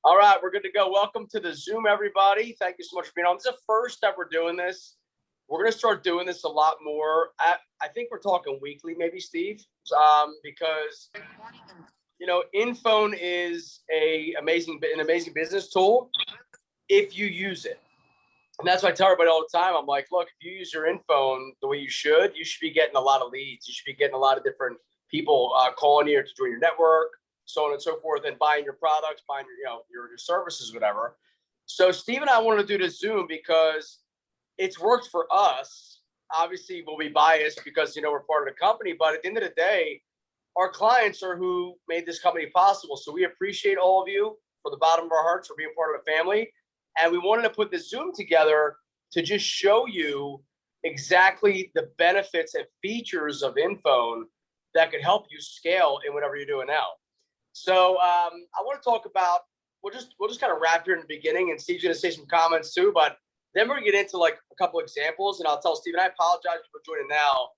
All right, we're good to go. Welcome to the Zoom, everybody. Thank you so much for being on. This is the first that we're doing this. We're going to start doing this a lot more. I think we're talking weekly, maybe, Steve, because, InPhone is an amazing business tool if you use it. And that's what I tell everybody all the time. I'm like, look, if you use your InPhone the way you should be getting a lot of leads. You should be getting a lot of different people calling you to join your network, so on and so forth, and buying your products, buying your services, whatever. So Steve and I wanted to do this Zoom because it's worked for us. Obviously, we'll be biased because we're part of the company, but at the end of the day, our clients are who made this company possible. So we appreciate all of you from the bottom of our hearts for being part of the family. And we wanted to put this Zoom together to just show you exactly the benefits and features of InPhone that could help you scale in whatever you're doing now. So I want to talk about, we'll just kind of wrap here in the beginning, and Steve's going to say some comments too, but then we're going to get into like a couple examples, and I'll tell Steve, and I apologize for joining now.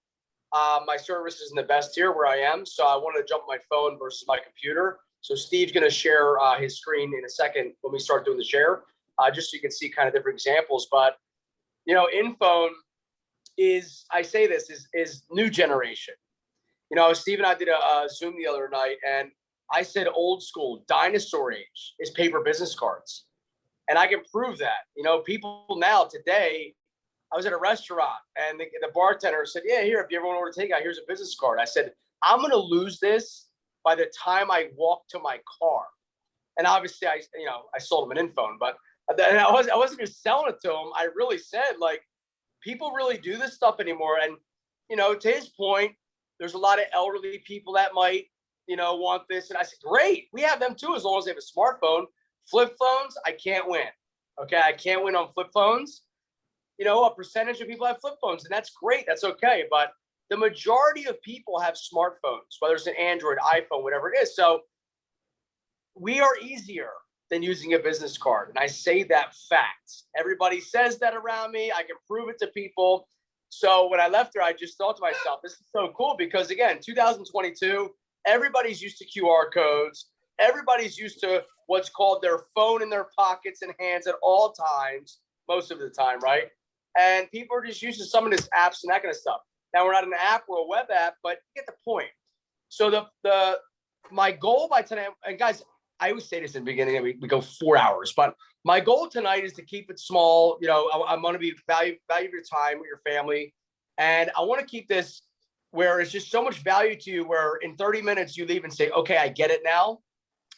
My service isn't the best here where I am, so I wanted to jump on my phone versus my computer. So Steve's going to share his screen in a second when we start doing the share. Just so you can see kind of different examples. But, InPhone is new generation. Steve and I did a Zoom the other night, and I said old school, dinosaur age is paper business cards. And I can prove that. People now today, I was at a restaurant, and the bartender said, yeah, here, if you ever want to order takeout, here's a business card. I said, I'm going to lose this by the time I walk to my car. And obviously, I sold him an InPhone, but I wasn't just selling it to him. I really said, like, people really do this stuff anymore. And, to his point, there's a lot of elderly people that might, want this. And I said, great. We have them too, as long as they have a smartphone. Flip phones, I can't win. Okay. I can't win on flip phones. A percentage of people have flip phones, and that's great. That's okay. But the majority of people have smartphones, whether it's an Android, iPhone, whatever it is. So we are easier than using a business card. And I say that fact. Everybody says that around me. I can prove it to people. So when I left there, I just thought to myself, this is so cool because, again, 2022, everybody's used to QR codes. Everybody's used to what's called their phone in their pockets and hands at all times, most of the time, right? And people are just used to some of these apps and that kind of stuff. Now, we're not an app, we're a web app, but you get the point. So my goal by tonight, and guys, I always say this in the beginning, we go 4 hours, but my goal tonight is to keep it small. I'm going to be value your time with your family. And I want to keep this where it's just so much value to you, where in 30 minutes you leave and say, okay, I get it now.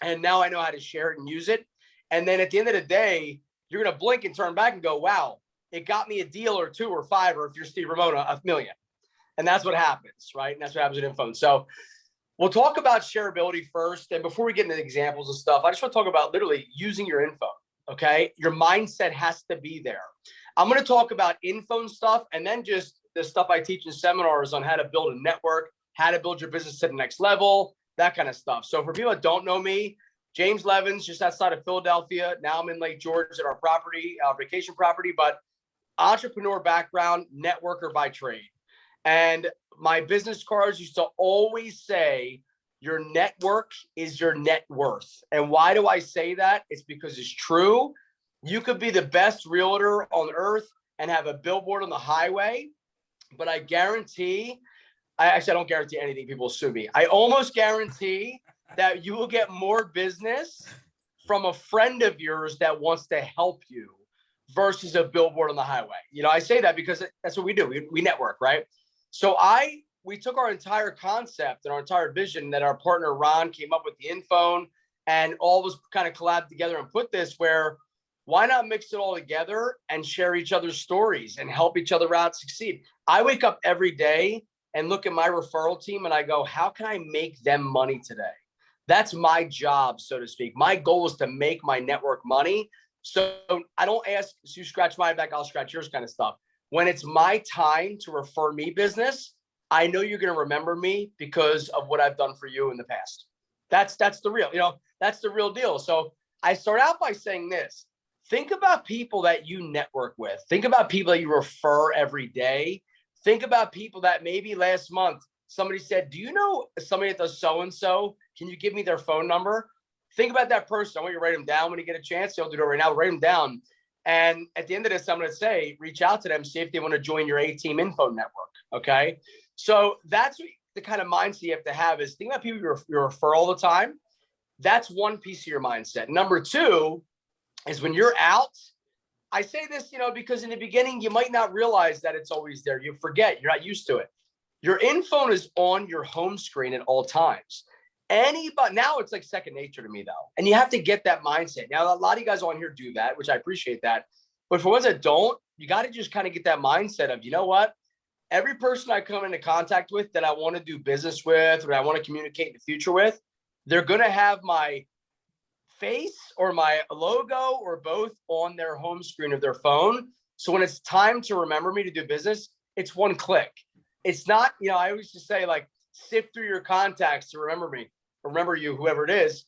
And now I know how to share it and use it. And then at the end of the day, you're going to blink and turn back and go, wow, it got me a deal or two or five, or if you're Steve Ramona, a million. And that's what happens, right? And that's what happens with InPhone. So we'll talk about shareability first. And before we get into examples and stuff, I just want to talk about literally using your InPhone, okay? Your mindset has to be there. I'm going to talk about InPhone stuff, and then just the stuff I teach in seminars on how to build a network, how to build your business to the next level, that kind of stuff. So for people that don't know me, James Levins, just outside of Philadelphia. Now I'm in Lake George at our property, our vacation property, but entrepreneur background, networker by trade. And my business cards used to always say, your network is your net worth. And why do I say that? It's because it's true. You could be the best realtor on earth and have a billboard on the highway, but I guarantee, I don't guarantee anything, people sue me. I almost guarantee that you will get more business from a friend of yours that wants to help you versus a billboard on the highway. I say that because that's what we do. We network, right? So we took our entire concept and our entire vision that our partner Ron came up with the InPhone, and all of us kind of collabed together and put this where, why not mix it all together and share each other's stories and help each other out succeed? I wake up every day and look at my referral team and I go, how can I make them money today? That's my job, so to speak. My goal is to make my network money. So I don't ask you scratch my back, I'll scratch yours kind of stuff. When it's my time to refer me business, I know you're going to remember me because of what I've done for you in the past. That's the real, that's the real deal. So I start out by saying this. Think about people that you network with. Think about people that you refer every day. Think about people that maybe last month somebody said, do you know somebody that does so-and-so? Can you give me their phone number? think about that person. I want you to write them down when you get a chance. You'll do it right now. Write them down. And at the end of this, I'm going to say, reach out to them, see if they want to join your A-Team InPhone network. Okay. So that's the kind of mindset you have to have, is think about people you refer all the time. That's one piece of your mindset. Number two is when you're out, I say this, because in the beginning, you might not realize that it's always there. You forget, you're not used to it. Your InPhone is on your home screen at all times. Now it's like second nature to me, though. And you have to get that mindset. Now, a lot of you guys on here do that, which I appreciate that. But for ones that don't, you got to just kind of get that mindset of, you know what? Every person I come into contact with that I want to do business with, or I want to communicate in the future with, they're going to have my face or my logo or both on their home screen of their phone. So when it's time to remember me to do business, it's one click. It's not, I always just say, like, sift through your contacts to remember me, remember you, whoever it is.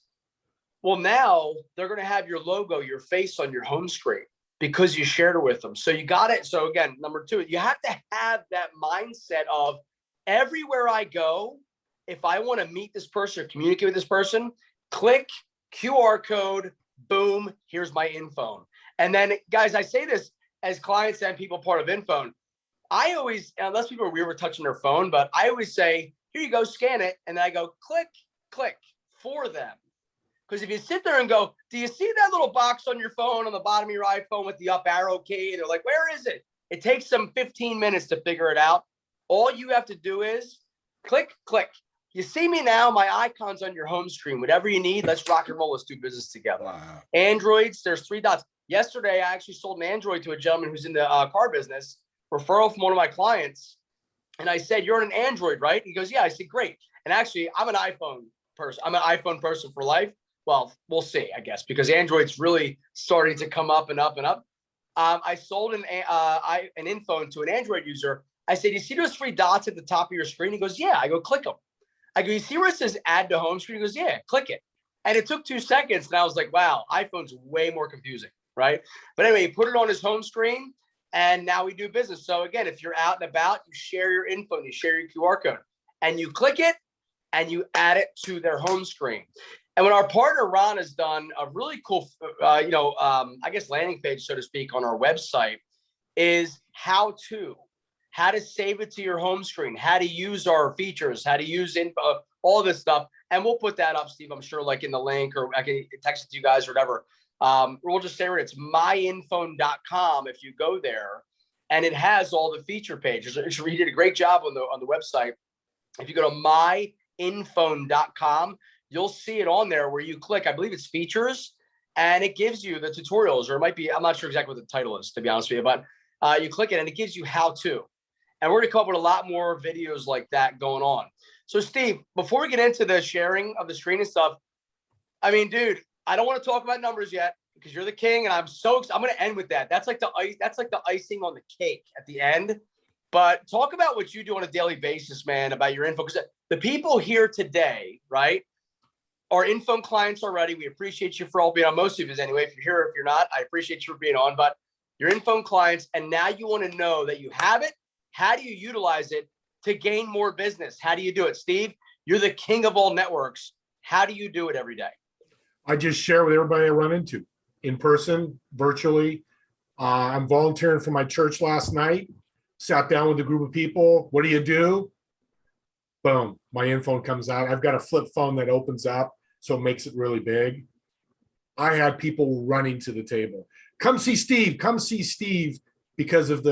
Well, now they're going to have your logo, your face on your home screen because you shared it with them. So you got it. So again, number two, you have to have that mindset of everywhere I go, if I want to meet this person or communicate with this person, click QR code, boom, here's my InPhone. And then, guys, I say this as clients and people part of InPhone. I always, unless people are weird with touching their phone, but I always say, here you go, scan it. And then I go, click, click for them. Because if you sit there and go, do you see that little box on your phone on the bottom of your iPhone with the up arrow key? They're like, where is it? It takes them 15 minutes to figure it out. All you have to do is click, click. You see me now, my icon's on your home screen. Whatever you need, let's rock and roll. Let's do business together. Wow. Androids, there's 3 dots. Yesterday, I actually sold an Android to a gentleman who's in the car business, referral from one of my clients. And I said, you're an Android, right? He goes, yeah. I said, great. And actually, I'm an iPhone person. I'm an iPhone person for life. Well, we'll see, I guess, because Android's really starting to come up and up and up. I sold an InPhone to an Android user. I said, you see those 3 dots at the top of your screen? He goes, yeah. I go, click them. I go, you see where it says add to home screen? He goes, yeah, click it. And it took 2 seconds. And I was like, wow, iPhone's way more confusing, right? But anyway, he put it on his home screen, and now we do business. So again, if you're out and about, you share your info, you share your QR code, and you click it, and you add it to their home screen. And when our partner Ron has done a really cool, I guess landing page, so to speak, on our website, is how to save it to your home screen, how to use our features, how to use info, all this stuff. And we'll put that up, Steve, I'm sure, like in the link, or I can text it to you guys or whatever. We'll just say it's myinphone.com if you go there, and it has all the feature pages. He did a great job on the website. If you go to myinphone.com, you'll see it on there where you click, I believe it's features, and it gives you the tutorials, or it might be, I'm not sure exactly what the title is, to be honest with you, but you click it and it gives you how to. And we're going to come up with a lot more videos like that going on. So Steve, before we get into the sharing of the screen and stuff, I mean, dude, I don't want to talk about numbers yet because you're the king, and I'm going to end with that. That's like the icing on the cake at the end. But talk about what you do on a daily basis, man, about your info. Because the people here today, right, are InPhone clients already. We appreciate you for all being on, most of you anyway. If you're here, if you're not, I appreciate you for being on. But you're InPhone clients, and now you want to know that you have it. How do you utilize it to gain more business? How do you do it? Steve, you're the king of all networks. How do you do it every day? I just share with everybody I run into, in person, virtually. I'm volunteering for my church last night. Sat down with a group of people. What do you do? Boom, my InPhone comes out. I've got a flip phone that opens up, so it makes it really big. I had people running to the table. Come see Steve, because of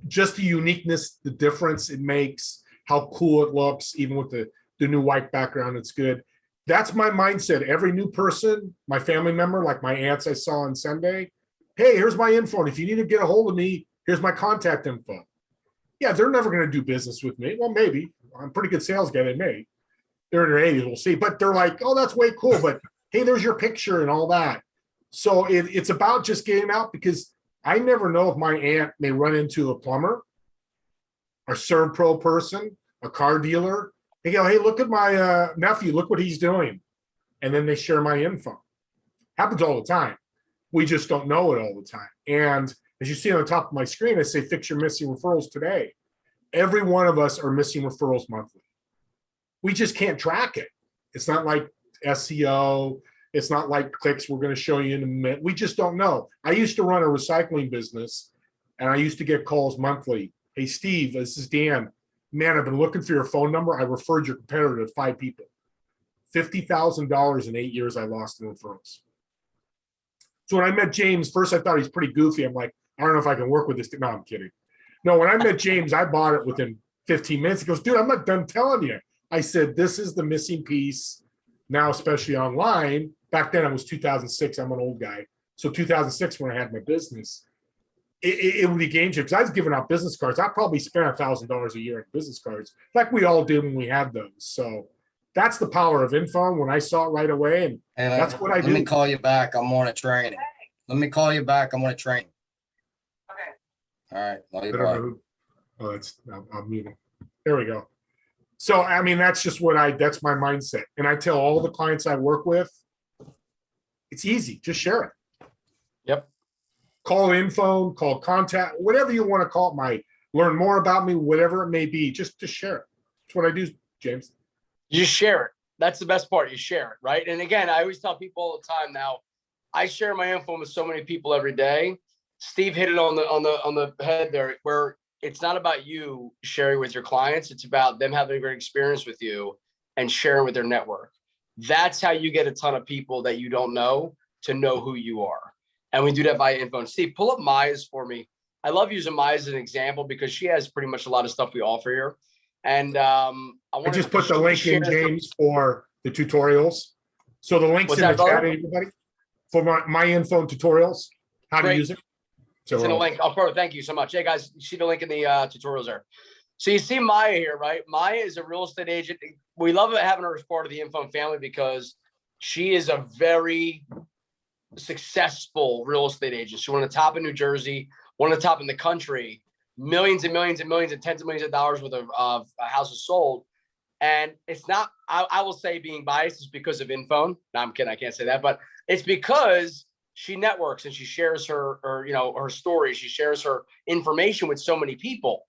just the uniqueness, the difference it makes, how cool it looks, even with the new white background, it's good. That's my mindset. Every new person, my family member, like my aunts I saw on Sunday, hey, here's my InPhone. If you need to get a hold of me, here's my contact info. Yeah, they're never going to do business with me. Well, maybe. I'm a pretty good sales guy, they may. They're in their 80s, we'll see. But they're like, oh, that's way cool. But hey, there's your picture and all that. So it's about just getting out, because I never know if my aunt may run into a plumber, a ServPro person, a car dealer. They go, hey, look at my nephew, look what he's doing. And then they share my info. Happens all the time. We just don't know it all the time. And as you see on the top of my screen, I say, fix your missing referrals today. Every one of us are missing referrals monthly. We just can't track it. It's not like SEO, It's not like clicks we're going to show you in a minute. We just don't know. I used to run a recycling business, and I used to get calls monthly. Hey, Steve, this is Dan. Man, I've been looking for your phone number. I referred your competitor to 5 people. $50,000 in 8 years I lost in referrals. So when I met James, first I thought he's pretty goofy. I'm like, I don't know if I can work with this. No, I'm kidding. No, when I met James, I bought it within 15 minutes. He goes, dude, I'm not done telling you. I said, this is the missing piece now, especially online. Back then it was 2006. I'm an old guy. So 2006, when I had my business, it would be game changer because I was giving out business cards. I probably spent $1,000 a year on business cards, like we all did when we had those. So that's the power of InPhone. When I saw it right away, and that's what I do. Let me call you back. I'm on a training. Let me call you back. I'm on a training. Okay. All right. Love you, I don't know bye. who. Oh, I'm muting. There we go. So, I mean, that's just that's my mindset. And I tell all the clients I work with, it's easy. Just share it. Yep. Call InPhone, call contact, whatever you want to call it. Learn more about me, whatever it may be. Just share it. That's what I do, James. You share it. That's the best part. You share it, right? And again, I always tell people all the time now, I share my info with so many people every day. Steve hit it on the head there, where it's not about you sharing with your clients. It's about them having a great experience with you and sharing with their network. That's how you get a ton of people that you don't know to know who you are. And we do that via InPhone. Steve, pull up Maya's for me. I love using Maya as an example because she has pretty much a lot of stuff we offer here. And I just put the link in, James, for the tutorials. So the link's in the chat, everybody, for my InPhone tutorials, how to use it. So it's in a link. Oh, perfect. Thank you so much. Hey, guys, you see the link in the tutorials there. So you see Maya here, right? Maya is a real estate agent. We love having her as part of the InPhone family because she is a very successful real estate agent. She's one of the top in New Jersey, one of the top in the country, millions and millions and millions and tens of millions of dollars worth of houses sold. And it's not, I will say being biased is because of InPhone. No, I'm kidding. I can't say that, but it's because she networks and she shares her story. She shares her information with so many people.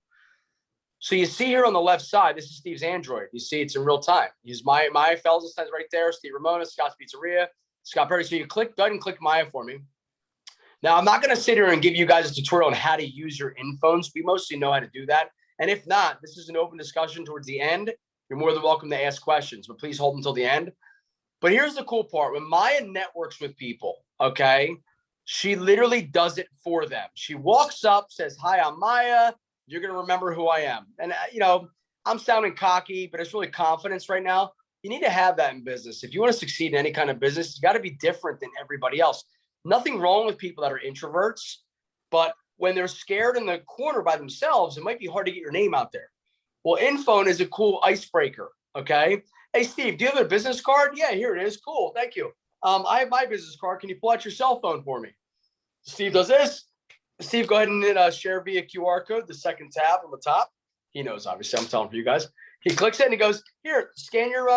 So you see here on the left side, this is Steve's Android. You see it's in real time. Use Maya Fells right there, Steve Ramona, Scott's Pizzeria, Scott Perry. So you go ahead and click Maya for me. Now, I'm not going to sit here and give you guys a tutorial on how to use your InPhones. We mostly know how to do that. And if not, this is an open discussion towards the end. You're more than welcome to ask questions, but please hold until the end. But here's the cool part. When Maya networks with people, okay, she literally does it for them. She walks up, says, hi, I'm Maya. You're going to remember who I am. And, I'm sounding cocky, but it's really confidence right now. You need to have that in business. If you want to succeed in any kind of business, you got to be different than everybody else. Nothing wrong with people that are introverts, but when they're scared in the corner by themselves, it might be hard to get your name out there. Well, InPhone is a cool icebreaker, okay? Hey, Steve, do you have a business card? Yeah, here it is. Cool, thank you. I have my business card. Can you pull out your cell phone for me? Steve does this. Steve, go ahead and share via QR code, the second tab on the top. He knows, obviously, I'm telling for you guys. He clicks it and he goes, here, scan your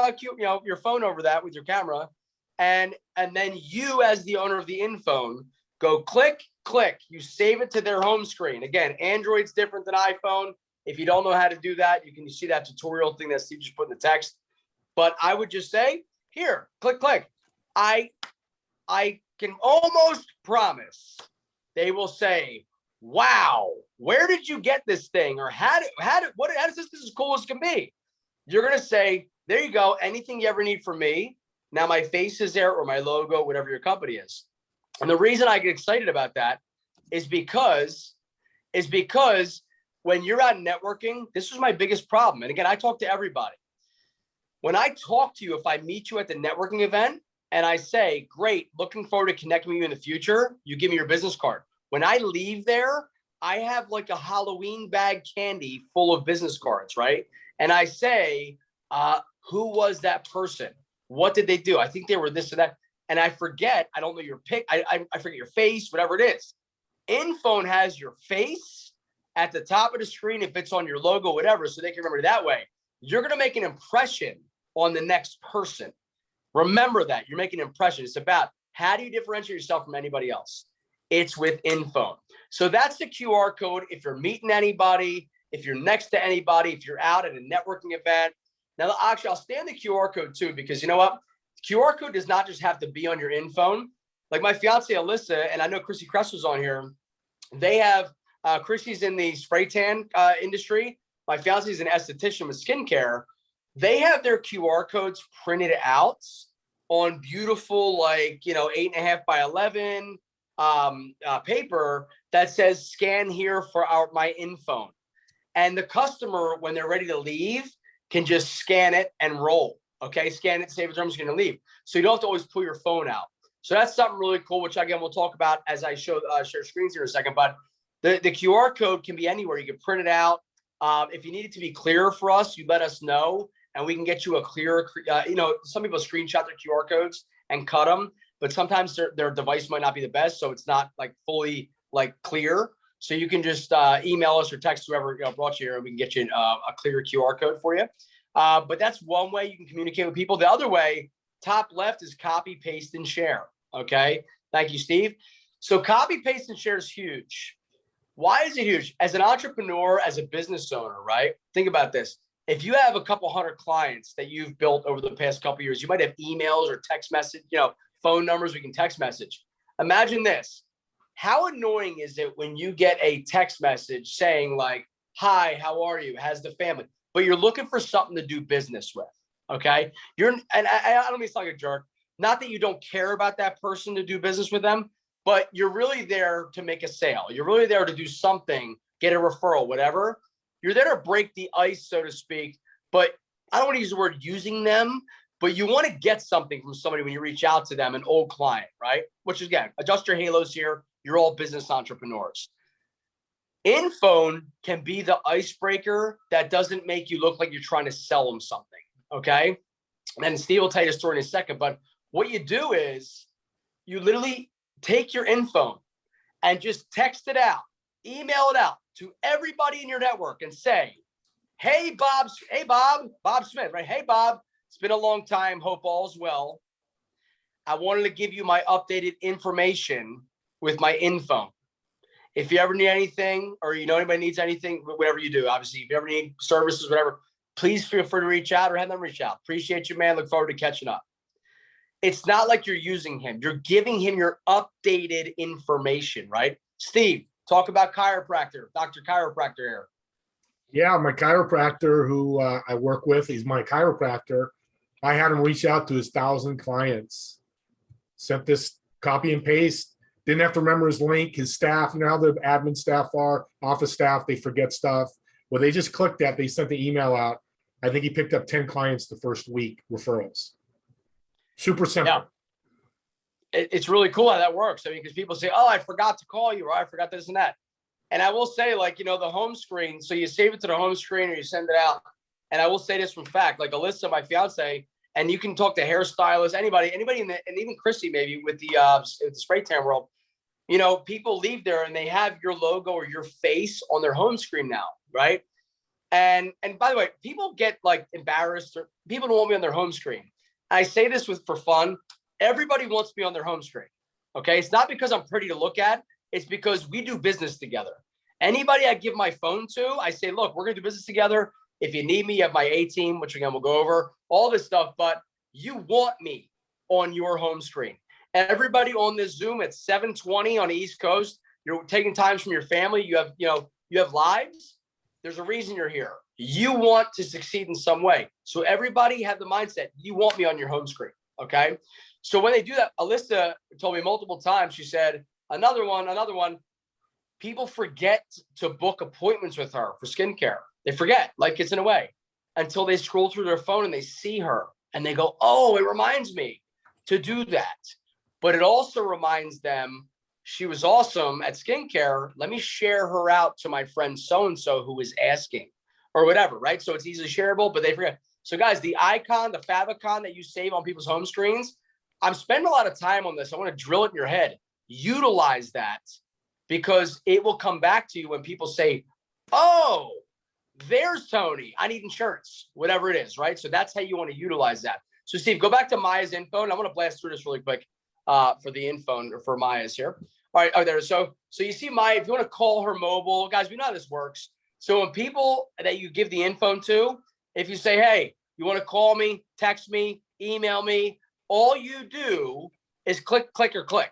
your phone over that with your camera. And then you, as the owner of the InPhone, go click. You save it to their home screen. Again, Android's different than iPhone. If you don't know how to do that, you can see that tutorial thing that Steve just put in the text. But I would just say, here, click. I can almost promise they will say, wow, where did you get this thing? Or how does this as cool as can be? You're going to say, there you go. Anything you ever need from me. Now my face is there or my logo, whatever your company is. And the reason I get excited about that is because when you're out networking, this was my biggest problem. And again, I talk to everybody. When I talk to you, if I meet you at the networking event and I say, great, looking forward to connecting with you in the future, you give me your business card. When I leave there, I have like a Halloween bag candy full of business cards, right? And I say, who was that person? What did they do? I think they were this or that. And I forget, I don't know your pic. I forget your face, whatever it is. InPhone has your face at the top of the screen if it's on your logo, whatever, so they can remember that way. You're going to make an impression on the next person. Remember that. You're making an impression. It's about how do you differentiate yourself from anybody else? It's with InPhone. So that's the QR code. If you're meeting anybody, if you're next to anybody, if you're out at a networking event. Now, actually, I'll stand the QR code too, because you know what? QR code does not just have to be on your InPhone. Like my fiance Alyssa, and I know Chrissy Cress was on here. They have Chrissy's in the spray tan industry. My fiance is an esthetician with skincare. They have their QR codes printed out on beautiful, like, 8.5 by 11 paper that says scan here for my InPhone. And the customer, when they're ready to leave, can just scan it and roll. Okay, scan it, save it, I'm just going to leave. So you don't have to always pull your phone out. So that's something really cool, which again, we'll talk about as I share screens here in a second. But the QR code can be anywhere. You can print it out. If you need it to be clearer for us, you let us know, and we can get you a clearer, some people screenshot their QR codes and cut them, but sometimes their device might not be the best. So it's not like fully like clear. So you can just email us or text whoever brought you here, and we can get you a clear QR code for you. But that's one way you can communicate with people. The other way, top left, is copy, paste, and share. Okay. Thank you, Steve. So copy, paste, and share is huge. Why is it huge? As an entrepreneur, as a business owner, right? Think about this. If you have a couple hundred clients that you've built over the past couple of years, you might have emails or text message, phone numbers we can text message. Imagine this. How annoying is it when you get a text message saying like, hi, how are you? How's the family? But you're looking for something to do business with. Okay. And I don't mean it's like a jerk. Not that you don't care about that person to do business with them, but you're really there to make a sale. You're really there to do something, get a referral, whatever. You're there to break the ice, so to speak. But I don't want to use the word using them, but you want to get something from somebody when you reach out to them, an old client, right? Which is, again, adjust your halos here. You're all business entrepreneurs. InPhone can be the icebreaker that doesn't make you look like you're trying to sell them something, okay? And Steve will tell you a story in a second, but what you do is you literally take your InPhone and just text it out, email it out to everybody in your network and say, hey, Bob Smith, right? Hey, Bob, it's been a long time. Hope all's well. I wanted to give you my updated information with my InPhone. If you ever need anything, or anybody needs anything, whatever you do, obviously, if you ever need services, whatever, please feel free to reach out or have them reach out. Appreciate you, man. Look forward to catching up. It's not like you're using him. You're giving him your updated information, right? Steve, talk about chiropractor, Dr. Chiropractor here. Yeah, my chiropractor who I work with, he's my chiropractor. I had him reach out to his 1,000 clients, sent this copy and paste, didn't have to remember his link, his staff, how the admin staff are, office staff, they forget stuff. Well, they just clicked that, they sent the email out. I think he picked up 10 clients the first week, referrals. Super simple. Yeah. It's really cool how that works. I mean, because people say, oh, I forgot to call you, or I forgot this and that. And I will say, like, the home screen, so you save it to the home screen or you send it out. And I will say this from fact, like Alyssa, my fiance, and you can talk to hairstylists, anybody in the, and even Chrissy, maybe with the spray tan world, people leave there and they have your logo or your face on their home screen now, right? And by the way, people get like embarrassed, or people don't want me on their home screen. I say this for fun. Everybody wants me on their home screen. Okay. It's not because I'm pretty to look at. It's because we do business together. Anybody I give my phone to, I say, look, we're going to do business together. If you need me, you have my A team, which again, we'll go over all this stuff, but you want me on your home screen. And everybody on this Zoom at 7:20 on the East Coast, you're taking times from your family. You have lives. There's a reason you're here. You want to succeed in some way. So everybody have the mindset, you want me on your home screen. Okay. So when they do that, Alyssa told me multiple times, she said, another one, people forget to book appointments with her for skincare. They forget, like it's in a way, until they scroll through their phone and they see her and they go, oh, it reminds me to do that. But it also reminds them she was awesome at skincare. Let me share her out to my friend so-and-so who is asking or whatever, right? So it's easily shareable, but they forget. So guys, the icon, the favicon that you save on people's home screens, I'm spending a lot of time on this. I want to drill it in your head. Utilize that, because it will come back to you when people say, oh, there's Tony. I need insurance, whatever it is, right? So that's how you want to utilize that. So Steve, go back to Maya's info, and I'm going to blast through this really quick for the info or for Maya's here. All right, there. So you see Maya, if you want to call her mobile, guys, we know how this works. So when people that you give the info to, if you say, hey, you want to call me, text me, email me, all you do is click, click, or click.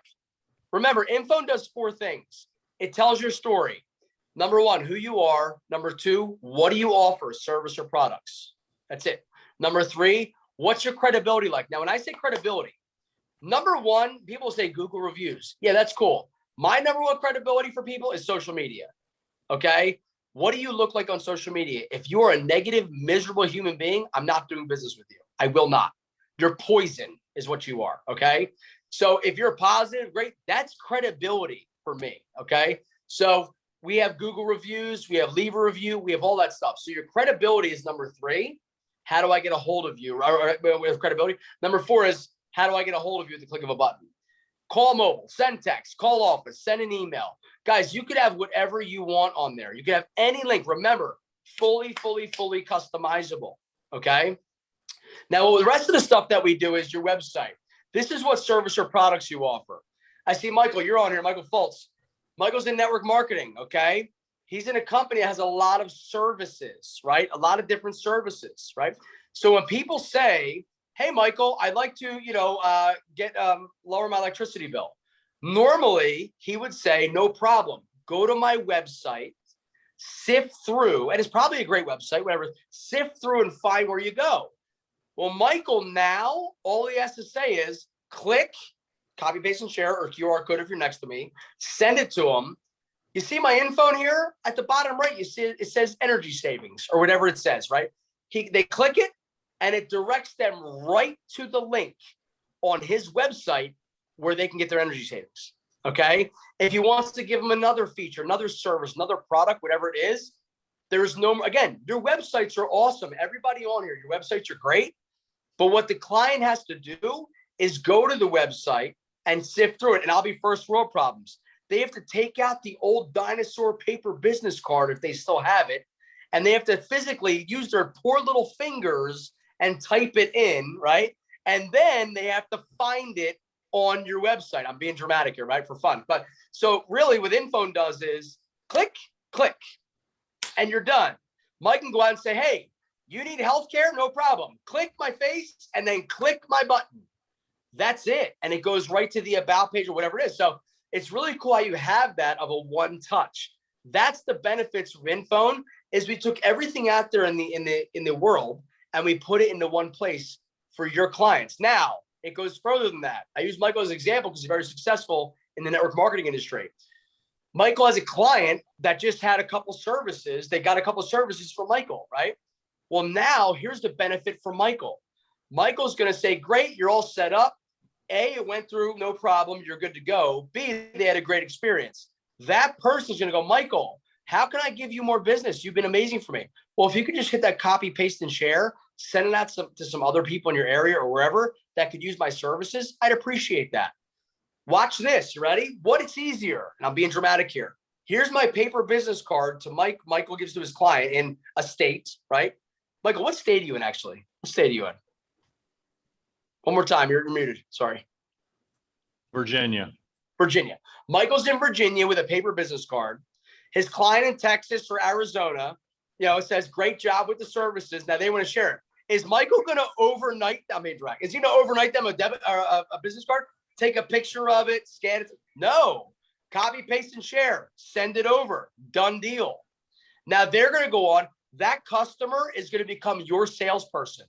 Remember, InPhone does 4 things. It tells your story. Number 1, who you are. Number 2, what do you offer, service or products? That's it. Number 3, what's your credibility like? Now, when I say credibility, number 1, people say Google reviews. Yeah, that's cool. My number 1 credibility for people is social media. Okay. What do you look like on social media? If you are a negative, miserable human being, I'm not doing business with you. I will not. You're poison is what you are. Okay. So if you're positive, great. That's credibility for me. Okay. So we have Google reviews, we have leave a review, we have all that stuff. So your credibility is number 3. How do I get a hold of you? With credibility. Number 4 is how do I get a hold of you at the click of a button? Call mobile, send text, call office, send an email. Guys, you could have whatever you want on there. You could have any link. Remember, fully customizable. Okay. Now, the rest of the stuff that we do is your website. This is what service or products you offer. I see Michael, you're on here, Michael Fultz. Michael's in network marketing. Okay. He's in a company that has a lot of services, right? A lot of different services, right? So when people say, hey, Michael, I'd like to, lower my electricity bill. Normally, he would say, no problem. Go to my website, sift through, and it's probably a great website, whatever, sift through and find where you go. Well, Michael, now, all he has to say is click, copy, paste, and share, or QR code if you're next to me, send it to him. You see my InPhone here? At the bottom right, you see it says energy savings or whatever it says, right? They click it, and it directs them right to the link on his website where they can get their energy savings. Okay. If he wants to give them another feature, another service, another product, whatever it is, there's no, again, your websites are awesome. Everybody on here, your websites are great. But what the client has to do is go to the website and sift through it. And I'll be first world problems. They have to take out the old dinosaur paper business card if they still have it. And they have to physically use their poor little fingers and type it in, right? And then they have to find it on your website. I'm being dramatic here, right? For fun. But so really what InPhone does is click, click, and you're done. Mike can go out and say, hey, you need healthcare? No problem. Click my face and then click my button. That's it. And it goes right to the about page or whatever it is. So it's really cool how you have that of a one touch. That's the benefits of InPhone is we took everything out there in the world and we put it into one place for your clients. Now, it goes further than that. I use Michael as an example because he's very successful in the network marketing industry. Michael has a client that just had a couple services. They got a couple services from Michael, right? Well, now here's the benefit for Michael. Michael's going to say, great, you're all set up. A, it went through, no problem. You're good to go. B, they had a great experience. That person's going to go, Michael, how can I give you more business? You've been amazing for me. Well, if you could just hit that copy, paste, and share, send it out to some other people in your area or wherever that could use my services, I'd appreciate that. Watch this. You ready? What it's easier, and I'm being dramatic here. Here's my paper business card to Mike. Michael gives to his client in a state, right? Michael, what state are you in actually? What state are you in? One more time. You're muted. Sorry. Virginia. Virginia. Michael's in Virginia with a paper business card. His client in Texas or Arizona, it says, great job with the services. Now they want to share it. Is Michael going to overnight them? Is he going to overnight them a debit or a business card? Take a picture of it, scan it? No. Copy, paste, and share. Send it over. Done deal. Now they're going to go on. That customer is going to become your salesperson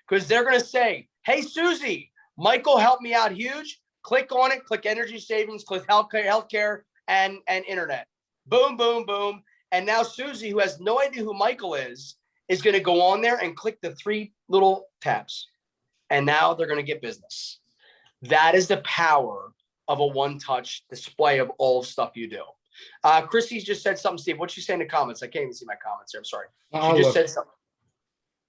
because they're going to say, hey, Susie, Michael helped me out huge. Click on it. Click energy savings. Click healthcare and internet. Boom, boom, boom. And now Susie, who has no idea who Michael is going to go on there and click the 3 little tabs. And now they're going to get business. That is the power of a one-touch display of all stuff you do. Chrissy's just said something, Steve. What'd she say in the comments? I can't even see my comments here. I'm sorry. She just said something.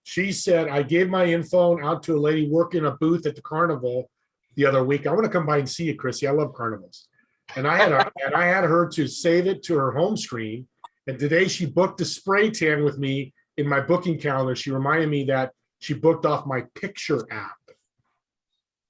She said, I gave my InPhone out to a lady working a booth at the carnival the other week. I want to come by and see you, Chrissy. I love carnivals. And I had her to save it to her home screen. And today she booked a spray tan with me in my booking calendar. She reminded me that she booked off my picture app.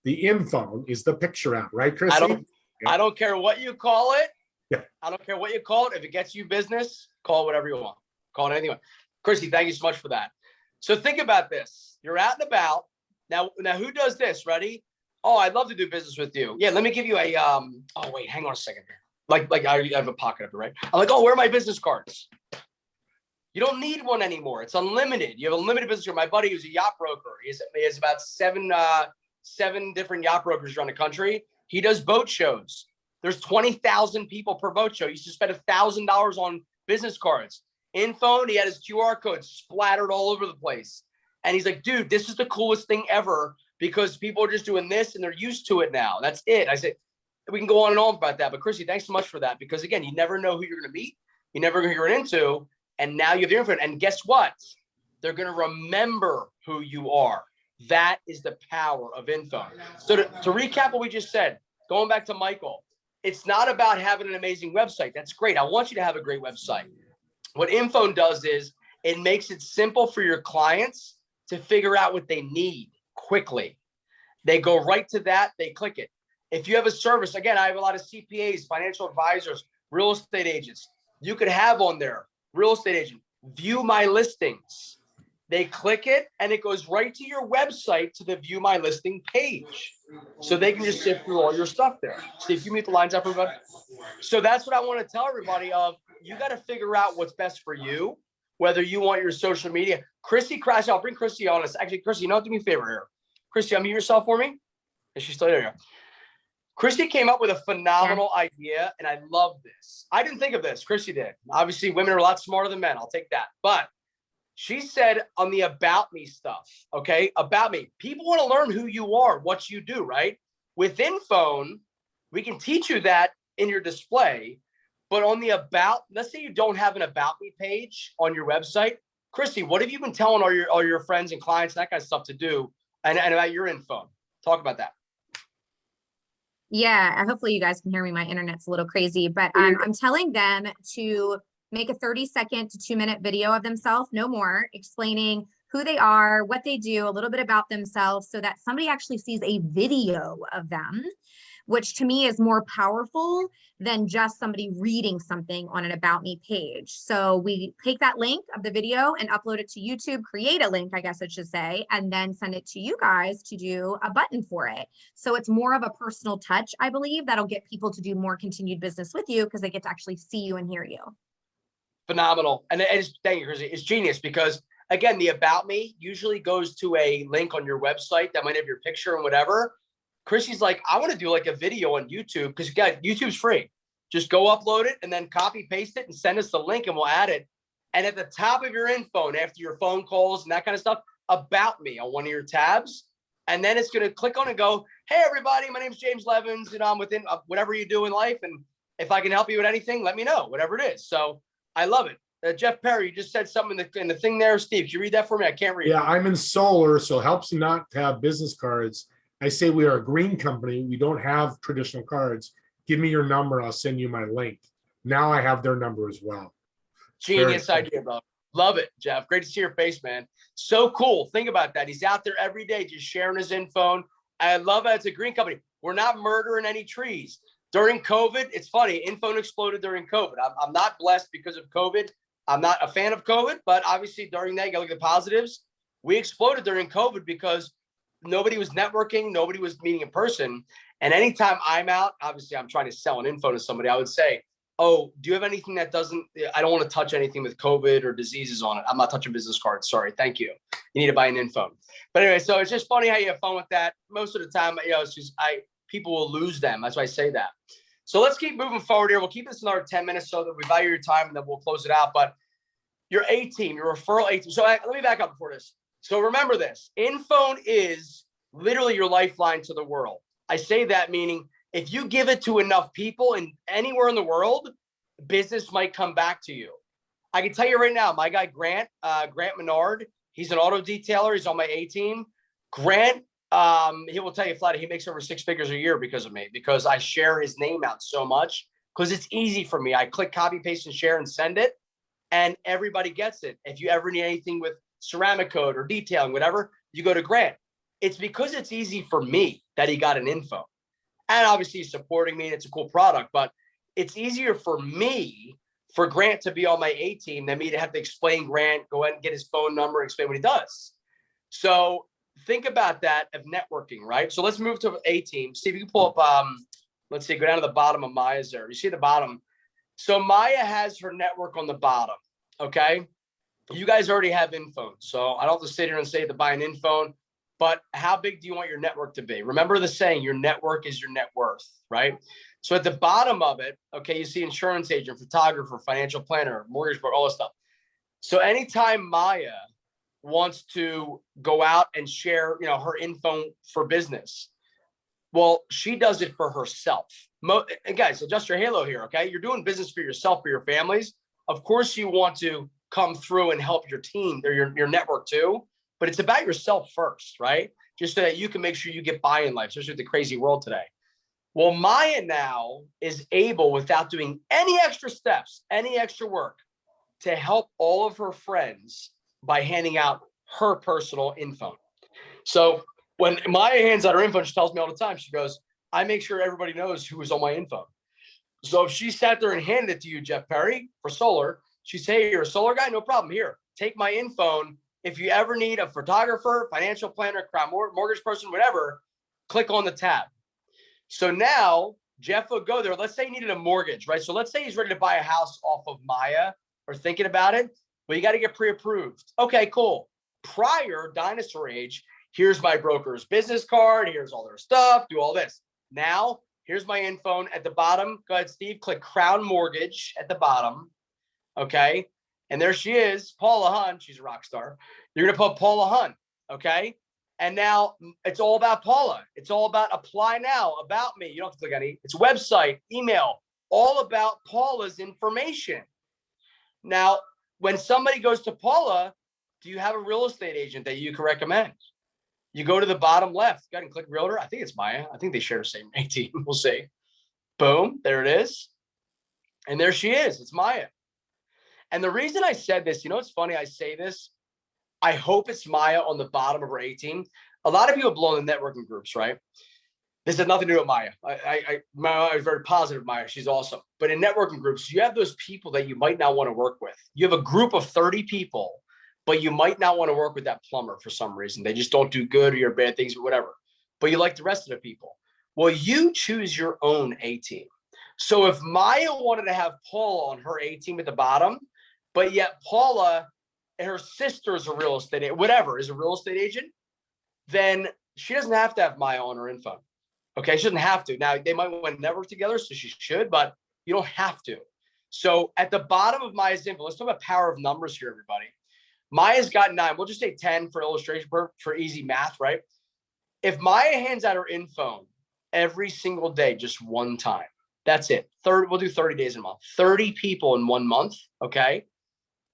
The InPhone is the picture app, right, Chrissy? I don't care what you call it. Yeah. I don't care what you call it. If it gets you business, call it whatever you want. Call it anything you want. Chrissy, thank you so much for that. So think about this. You're out and about. Now who does this? Ready? Oh, I'd love to do business with you. Yeah, let me give you a oh wait, hang on a second here. Like I have a pocket up here, right? I'm like, oh, where are my business cards? You don't need one anymore. It's unlimited. You have a limited business card. My buddy who's a yacht broker. He has about seven different yacht brokers around the country. He does boat shows. There's 20,000 people per boat show. He used to spend $1,000 on business cards. InPhone, he had his QR code splattered all over the place. And he's like, dude, this is the coolest thing ever because people are just doing this and they're used to it now. That's it. I said, we can go on and on about that. But Chrissy, thanks so much for that. Because again, you never know who you're going to meet. You never know who you're into. And now you have the info. And guess what? They're going to remember who you are. That is the power of info. So to recap what we just said, going back to Michael, it's not about having an amazing website. That's great. I want you to have a great website. What InPhone does is it makes it simple for your clients to figure out what they need quickly. They go right to that. They click it. If you have a service, again, I have a lot of CPAs, financial advisors, real estate agents. You could have on there, real estate agent, view my listings. They click it and it goes right to your website to the view my listing page. So they can just sift through all your stuff there. Steve, you meet the lines up, everybody? So that's what I want to tell everybody of. You got to figure out what's best for you, whether you want your social media. Chrissy Crash, I'll bring Chrissy on us. Actually, Chrissy, do me a favor here. Chrissy, unmute yourself for me. Is she still there? Chrissy came up with a phenomenal idea, and I love this. I didn't think of this. Chrissy did. Obviously, women are a lot smarter than men. I'll take that. But she said on the about me stuff, okay, about me. People want to learn who you are, what you do, right? With InPhone, we can teach you that in your display. But on the about, let's say you don't have an about me page on your website. Christy, what have you been telling all your friends and clients, that kind of stuff to do and about your InPhone? Talk about that. Yeah, hopefully you guys can hear me. My internet's a little crazy, but I'm telling them to make a 30-second to 2-minute video of themselves, no more, explaining who they are, what they do, a little bit about themselves so that somebody actually sees a video of them, which to me is more powerful than just somebody reading something on an About Me page. So we take that link of the video and upload it to YouTube, create a link, I guess I should say, and then send it to you guys to do a button for it. So it's more of a personal touch, I believe, that'll get people to do more continued business with you because they get to actually see you and hear you. Phenomenal. And thank you, Chrissy. It's genius because, again, the About Me usually goes to a link on your website that might have your picture and whatever. Chrissy's like, I want to do like a video on YouTube because, guys, YouTube's free. Just go upload it and then copy paste it and send us the link and we'll add it. And at the top of your InPhone, after your phone calls and that kind of stuff, About Me on one of your tabs. And then it's going to click on and go, hey, everybody, my name's James Levins and I'm within whatever you do in life. And if I can help you with anything, let me know, whatever it is. So I love it. Jeff Perry, you just said something in the thing there. Steve, can you read that for me? I can't read it. Yeah, I'm in solar, so it helps not to have business cards. I say we are a green company. We don't have traditional cards. Give me your number. I'll send you my link. Now I have their number as well. Genius idea, bro. Love it, Jeff. Great to see your face, man. So cool. Think about that. He's out there every day just sharing his info. I love it. It's a green company. We're not murdering any trees. During COVID, it's funny. InPhone exploded during COVID. I'm not blessed because of COVID. I'm not a fan of COVID, but obviously during that, you gotta look at the positives. We exploded during COVID because nobody was networking. Nobody was meeting in person. And anytime I'm out, obviously I'm trying to sell an info to somebody, I would say, oh, do you have anything that I don't want to touch anything with COVID or diseases on it. I'm not touching business cards. Sorry. Thank you. You need to buy an InPhone. But anyway, so it's just funny how you have fun with that. Most of the time, it's just, people will lose them. That's why I say that. So let's keep moving forward here. We'll keep this another 10 minutes so that we value your time and then we'll close it out. But your A team, your referral A team. So let me back up before this. So remember this, InPhone is literally your lifeline to the world. I say that meaning if you give it to enough people and anywhere in the world, business might come back to you. I can tell you right now, my guy, Grant Menard, he's an auto detailer. He's on my A team. Grant, he will tell you flat, he makes over 6 figures a year because of me, because I share his name out so much because it's easy for me. I click copy, paste, and share and send it, and everybody gets it. If you ever need anything with ceramic code or detailing, whatever, you go to Grant. It's because it's easy for me that he got an info. And obviously he's supporting me and it's a cool product, but it's easier for me for Grant to be on my A team than me to have to explain Grant, go ahead and get his phone number, explain what he does. So think about that of networking, right? So let's move to A team. Steve, you can pull up, let's see, go down to the bottom of Maya's there. You see the bottom. So Maya has her network on the bottom, okay? You guys already have InPhone, so I don't have to sit here and say to buy an InPhone, but how big do you want your network to be? Remember the saying, your network is your net worth, right? So at the bottom of it, okay, you see insurance agent, photographer, financial planner, mortgage broker, all this stuff. So anytime Maya wants to go out and share, her info for business, well, she does it for herself. And guys, adjust your halo here, okay? You're doing business for yourself, for your families. Of course, you want to come through and help your team or your network too, but it's about yourself first, right? Just so that you can make sure you get by in life, especially with the crazy world today. Well, Maya now is able, without doing any extra steps, any extra work, to help all of her friends by handing out her personal info. So when Maya hands out her info, she tells me all the time, she goes, I make sure everybody knows who is on my info. So if she sat there and handed it to you, Jeff Perry, for solar, she'd say, hey, you're a solar guy? No problem. Here, take my info. If you ever need a photographer, financial planner, crown mortgage person, whatever, click on the tab. So now Jeff will go there. Let's say he needed a mortgage, right? So let's say he's ready to buy a house off of Maya or thinking about it. Well, you got to get pre-approved. Okay, cool. Prior dinosaur age, here's my broker's business card. Here's all their stuff. Do all this. Now, here's my info at the bottom. Go ahead, Steve. Click Crown Mortgage at the bottom. Okay. And there she is, Paula Hunt. She's a rock star. You're going to put Paula Hunt. Okay. And now it's all about Paula. It's all about apply now, about me. You don't have to click any. It's website, email, all about Paula's information. Now, when somebody goes to Paula, do you have a real estate agent that you can recommend? You go to the bottom left, go ahead and click realtor. I think it's Maya. I think they share the same team. We'll see. Boom, there it is. And there she is. It's Maya. And the reason I said this, it's funny I say this. I hope it's Maya on the bottom of her A team. A lot of people blow in the networking groups, right? This has nothing to do with Maya. Maya is very positive, Maya. She's awesome. But in networking groups, you have those people that you might not want to work with. You have a group of 30 people, but you might not want to work with that plumber for some reason. They just don't do good or you're bad things or whatever. But you like the rest of the people. Well, you choose your own A team. So if Maya wanted to have Paula on her A team at the bottom, but yet Paula, her sister is a real estate agent, whatever, is a real estate agent, then she doesn't have to have Maya on her info. Okay, she doesn't have to. Now, they might want to network together, so she should, but you don't have to. So at the bottom of Maya's info, let's talk about power of numbers here, everybody. Maya's got 9. We'll just say 10 for illustration, for easy math, right? If Maya hands out her info every single day, just one time, that's it. We'll do 30 days in a month. 30 people in 1 month, okay?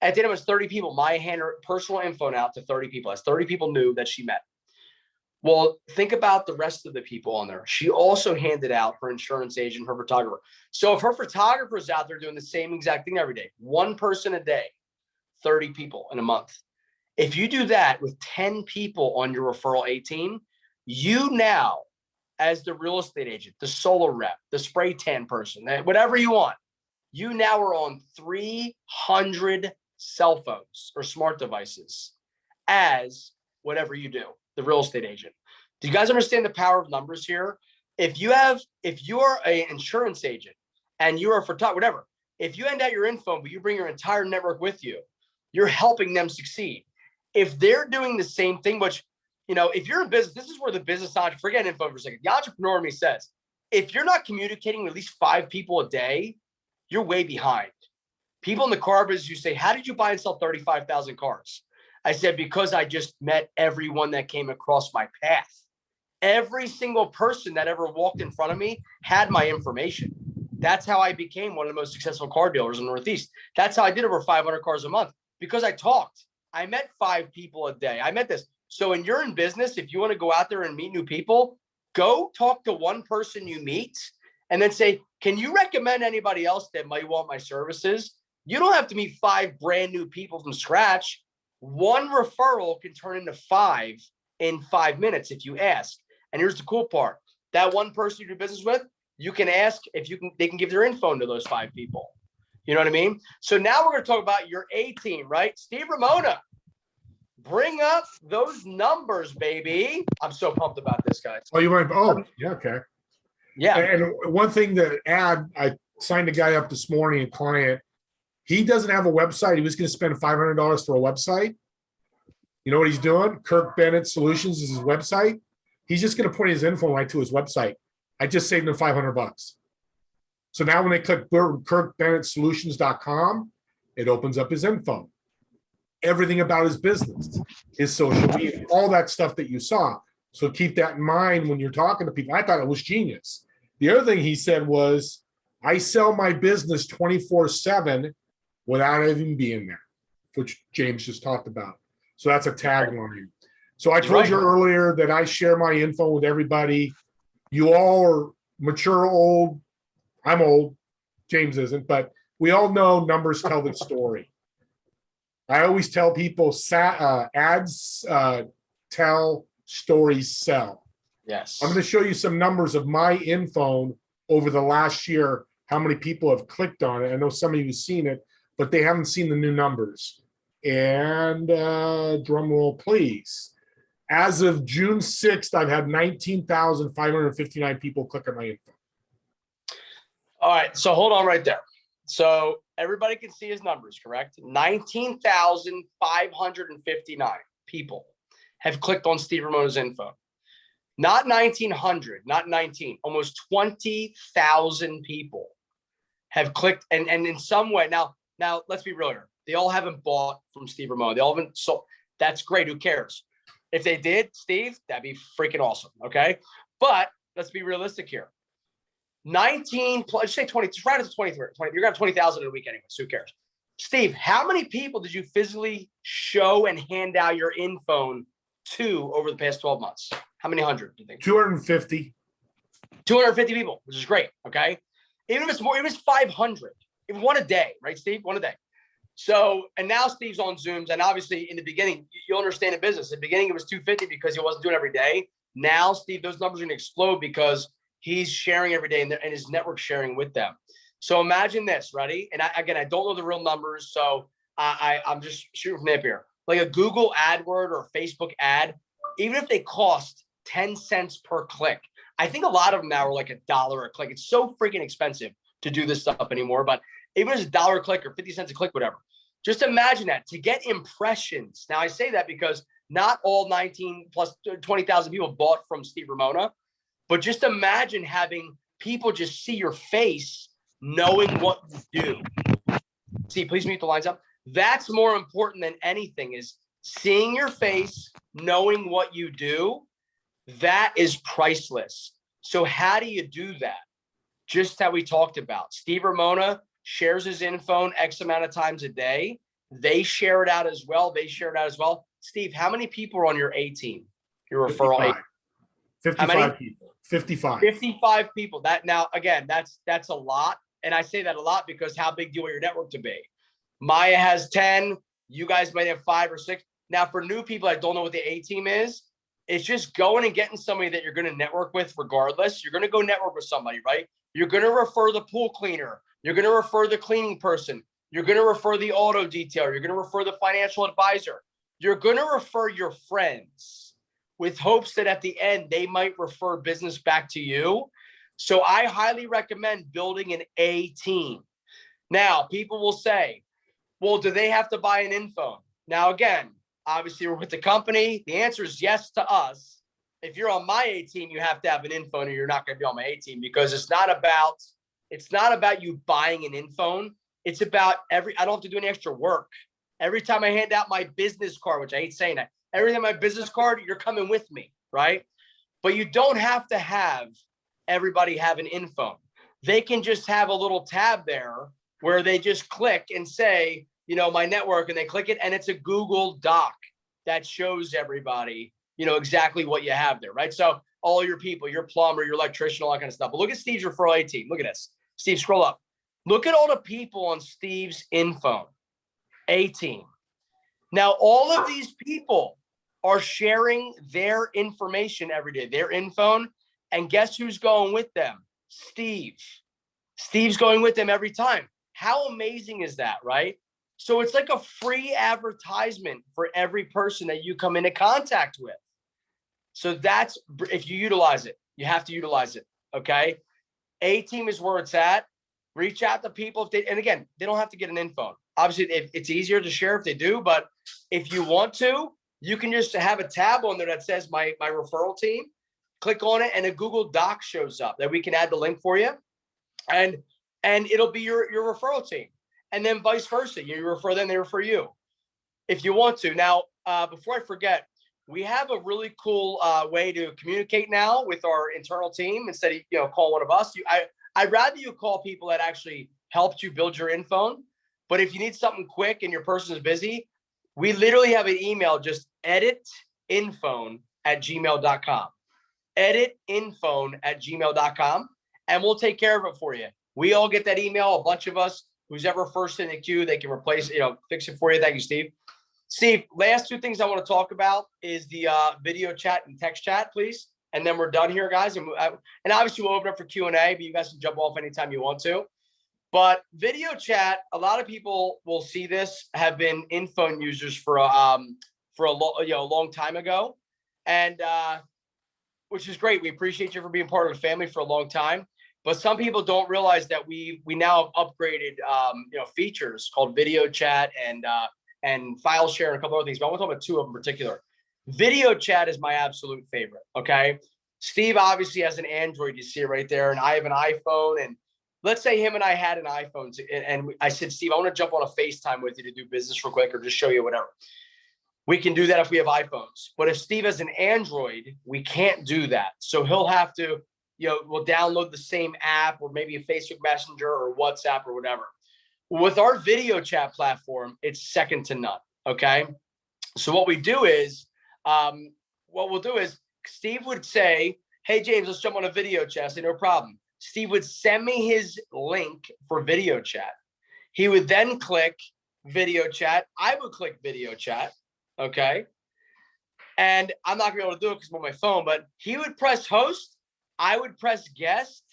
At the end, it was 30 people. Maya handed her personal info out to 30 people. That's 30 people new that she met. Well, think about the rest of the people on there. She also handed out her insurance agent, her photographer. So if her photographer's out there doing the same exact thing every day, one person a day, 30 people in a month. If you do that with 10 people on your referral A team, you now, as the real estate agent, the solar rep, the spray tan person, whatever you want, you now are on 300 cell phones or smart devices as whatever you do, the real estate agent. Do you guys understand the power of numbers here? If you're an insurance agent and you're a photographer, whatever, if you hand out your info, but you bring your entire network with you, you're helping them succeed. If they're doing the same thing, which, if you're in business, this is where the business entrepreneur, forget info for a second. The entrepreneur in me says, if you're not communicating with at least 5 people a day, you're way behind. People in the car business, you say, how did you buy and sell 35,000 cars? I said, because I just met everyone that came across my path. Every single person that ever walked in front of me had my information. That's how I became one of the most successful car dealers in the Northeast. That's how I did over 500 cars a month, because I talked. I met 5 people a day. I met this. So when you're in business, if you want to go out there and meet new people, go talk to one person you meet and then say, can you recommend anybody else that might want my services? You don't have to meet 5 brand new people from scratch. One referral can turn into 5 in 5 minutes if you ask. And here's the cool part. That one person you do business with, you can ask if they can give their info to those 5 people. You know what I mean? So now we're going to talk about your A team, right? Steve Ramona, Bring up those numbers, baby. I'm so pumped about this, guys. Oh, you want, oh, yeah, okay. Yeah. And one thing to add, I signed a guy up this morning, a client. He doesn't have a website. He was going to spend $500 for a website. You know what he's doing? Kirk Bennett Solutions is his website. He's just going to put his info right to his website. I just saved him $500. So now when they click KirkBennettSolutions.com, it opens up his info. Everything about his business, his social media, all that stuff that you saw. So keep that in mind when you're talking to people. I thought it was genius. The other thing he said was, I sell my business 24/7 without even being there, which James just talked about. So that's a tagline. So I told you earlier that I share my info with everybody. You all are mature, old. I'm old. James isn't, but we all know numbers tell the story. I always tell people ads tell, stories sell. Yes. I'm going to show you some numbers of my InPhone over the last year, how many people have clicked on it. I know some of you have seen it, but they haven't seen the new numbers. And drum roll, please. As of June 6th, I've had 19,559 people click on my info. All right. So hold on right there. So everybody can see his numbers, correct? 19,559 people have clicked on Steve Ramona's info. Not 1,900, not 19, almost 20,000 people have clicked. And in some way, now let's be real here. They all haven't bought from Steve Ramona. They all haven't sold. That's great. Who cares? If they did, Steve, that'd be freaking awesome. Okay. But let's be realistic here. 19 plus, just say 20, just right at 23, 20, you're gonna have 20,000 in a week anyway, so who cares? Steve, how many people did you physically show and hand out your InPhone to over the past 12 months? How many hundred do you think? 250. 250 people, which is great, okay? Even if it's more, even if it's 500, even one a day, right, Steve? One a day. So, and now Steve's on Zooms, and obviously in the beginning, you'll understand the business. In the beginning, it was 250 because he wasn't doing it every day. Now, Steve, those numbers are gonna explode because he's sharing every day and his network sharing with them. So imagine this, ready? And I don't know the real numbers, so I'm just shooting from the hip here. Like a Google AdWord or a Facebook ad, even if they cost 10 cents per click, I think a lot of them now are like $1 a click. It's so freaking expensive to do this stuff anymore, but even if it's $1 a click or 50 cents a click, whatever. Just imagine that to get impressions. Now I say that because not all 19 plus 20,000 people bought from Steve Ramona. But just imagine having people just see your face, knowing what you do. See, please mute the lines up. That's more important than anything, is seeing your face, knowing what you do. That is priceless. So how do you do that? Just how we talked about. Steve Ramona shares his info X amount of times a day. They share it out as well. Steve, how many people are on your A team? Your referral 55 how many? people. 55. 55 people. That now, again, that's a lot. And I say that a lot because how big do you want your network to be? Maya has 10. You guys might have 5 or 6. Now, for new people that don't know what the A team is, it's just going and getting somebody that you're going to network with regardless. You're going to go network with somebody, right? You're going to refer the pool cleaner. You're going to refer the cleaning person. You're going to refer the auto detailer. You're going to refer the financial advisor. You're going to refer your friends, with hopes that at the end, they might refer business back to you. So I highly recommend building an A team. Now, people will say, well, do they have to buy an InPhone? Now, again, obviously we're with the company. The answer is yes to us. If you're on my A team, you have to have an InPhone or you're not going to be on my A team, because it's not about you buying an InPhone. It's about I don't have to do any extra work. Every time I hand out my business card, which I hate saying that, every time my business card, you're coming with me, right? But you don't have to have everybody have an InPhone. They can just have a little tab there where they just click and say, my network, and they click it, and it's a Google Doc that shows everybody, exactly what you have there, right? So all your people, your plumber, your electrician, all that kind of stuff. But look at Steve's referral A team. Look at this. Steve, scroll up. Look at all the people on Steve's InPhone A team. Now, all of these people are sharing their information every day, their InPhone, and guess who's going with them? Steve. Steve's going with them every time. How amazing is that, right? So it's like a free advertisement for every person that you come into contact with. So that's, if you utilize it, you have to utilize it. Okay. A-Team is where it's at. Reach out to people if they, and again, they don't have to get an InPhone. Obviously, it's easier to share if they do, but if you want to, you can just have a tab on there that says my referral team. Click on it, and a Google Doc shows up that we can add the link for you, and it'll be your referral team, and then vice versa. You refer them, they refer you, if you want to. Now, before I forget, we have a really cool way to communicate now with our internal team instead of call one of us. I'd rather you call people that actually helped you build your InPhone. But if you need something quick and your person is busy, we literally have an email, just editinphone@gmail.com. Editinphone@gmail.com, and we'll take care of it for you. We all get that email, a bunch of us. Who's ever first in the queue, they can replace, fix it for you. Thank you, Steve. Steve, last two things I want to talk about is the video chat and text chat, please. And then we're done here, guys. And obviously we'll open up for Q&A, but you guys can jump off anytime you want to. But video chat, a lot of people will see this, have been InPhone users for a long time ago, and which is great. We appreciate you for being part of the family for a long time. But some people don't realize that we now have upgraded features called video chat and file share and a couple other things. But I want to talk about two of them in particular. Video chat is my absolute favorite. Okay, Steve obviously has an Android. You see it right there, and I have an iPhone. And let's say him and I had an iPhone, and I said, Steve, I want to jump on a FaceTime with you to do business real quick or just show you whatever. We can do that if we have iPhones. But if Steve has an Android, we can't do that. So he'll have to, we'll download the same app or maybe a Facebook Messenger or WhatsApp or whatever. With our video chat platform, it's second to none. Okay. So what we'll do is Steve would say, hey, James, let's jump on a video chat. I say, no problem. Steve would send me his link for video chat. He would then click video chat. I would click video chat. Okay. And I'm not gonna be able to do it because I'm on my phone, but he would press host. I would press guest.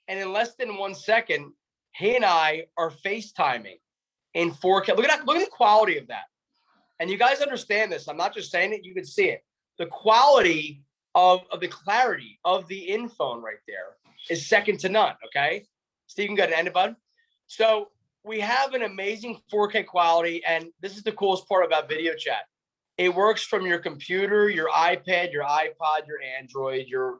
And in less than 1 second, he and I are FaceTiming in 4K. Look at that. Look at the quality of that. And you guys understand this. I'm not just saying it. You can see it. The quality of the clarity of the InPhone right there is second to none. Okay. Stephen, go ahead and end it, bud. So we have an amazing 4K quality. And this is the coolest part about video chat. It works from your computer, your iPad, your iPod, your Android, your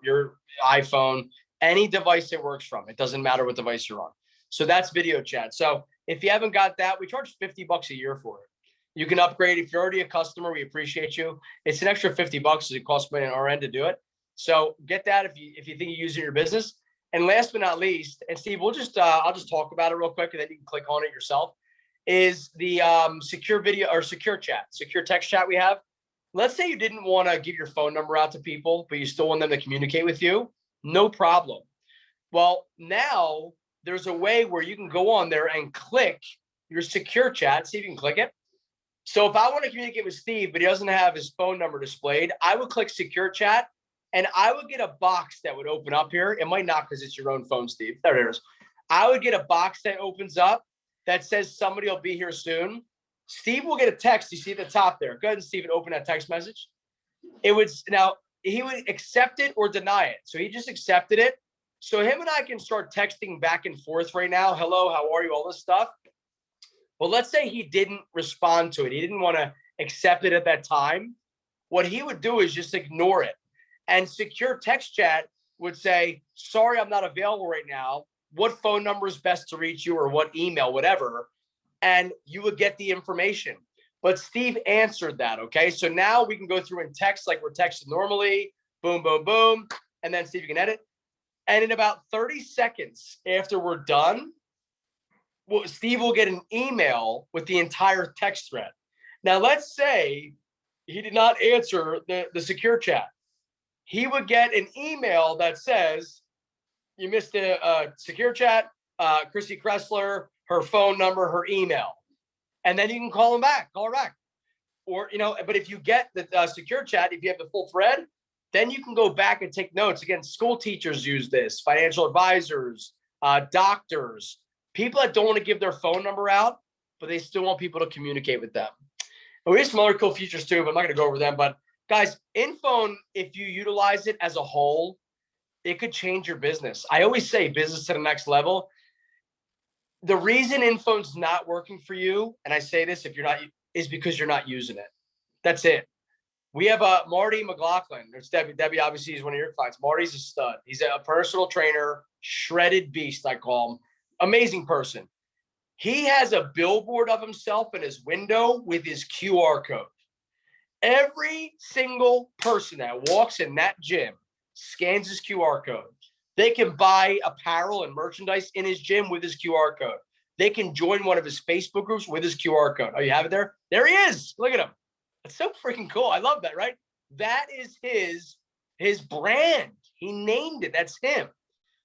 iPhone, any device it works from. It doesn't matter what device you're on. So that's video chat. So if you haven't got that, we charge $50 a year for it. You can upgrade. If you're already a customer, we appreciate you. It's an extra $50 it costs money on our end to do it. So get that if you think you use it in your business. And last but not least, and Steve, I'll just talk about it real quick, and then you can click on it yourself, is the secure video or secure chat, secure text chat we have. Let's say you didn't want to give your phone number out to people, but you still want them to communicate with you. No problem. Well, now there's a way where you can go on there and click your secure chat. See if you can click it. So if I want to communicate with Steve, but he doesn't have his phone number displayed, I would click secure chat, and I would get a box that would open up here. It might not because it's your own phone, Steve. There it is. I would get a box that opens up that says somebody will be here soon. Steve will get a text. You see at the top there. Go ahead and Steve and open that text message. He would accept it or deny it. So he just accepted it. So him and I can start texting back and forth right now. Hello, how are you? All this stuff. Well, let's say he didn't respond to it. He didn't want to accept it at that time. What he would do is just ignore it. And secure text chat would say, sorry, I'm not available right now. What phone number is best to reach you, or what email, whatever. And you would get the information. But Steve answered that. Okay. So now we can go through and text like we're texting normally. Boom, boom, boom. And then Steve, you can edit. And in about 30 seconds after we're done, Steve will get an email with the entire text thread. Now, let's say he did not answer the secure chat. He would get an email that says, you missed a secure chat, Chrissy Kressler, her phone number, her email. And then you can call her back. Or, but if you get the secure chat, if you have the full thread, then you can go back and take notes. Again, school teachers use this, financial advisors, doctors, people that don't want to give their phone number out. but they still want people to communicate with them. And we have some other cool features too, but I'm not going to go over them. But guys, InPhone, if you utilize it as a whole, it could change your business. I always say business to the next level. The reason InPhone's not working for you, and I say this if you're not, is because you're not using it. That's it. We have Marty McLaughlin. There's Debbie. Debbie obviously is one of your clients. Marty's a stud. He's a personal trainer, shredded beast, I call him. Amazing person. He has a billboard of himself in his window with his QR code. Every single person that walks in that gym scans his QR code. They can buy apparel and merchandise in his gym with his QR code. They can join one of his Facebook groups with his QR code. Oh, you have it there? There he is. Look at him. That's so freaking cool. I love that, right? That is his brand. He named it. That's him.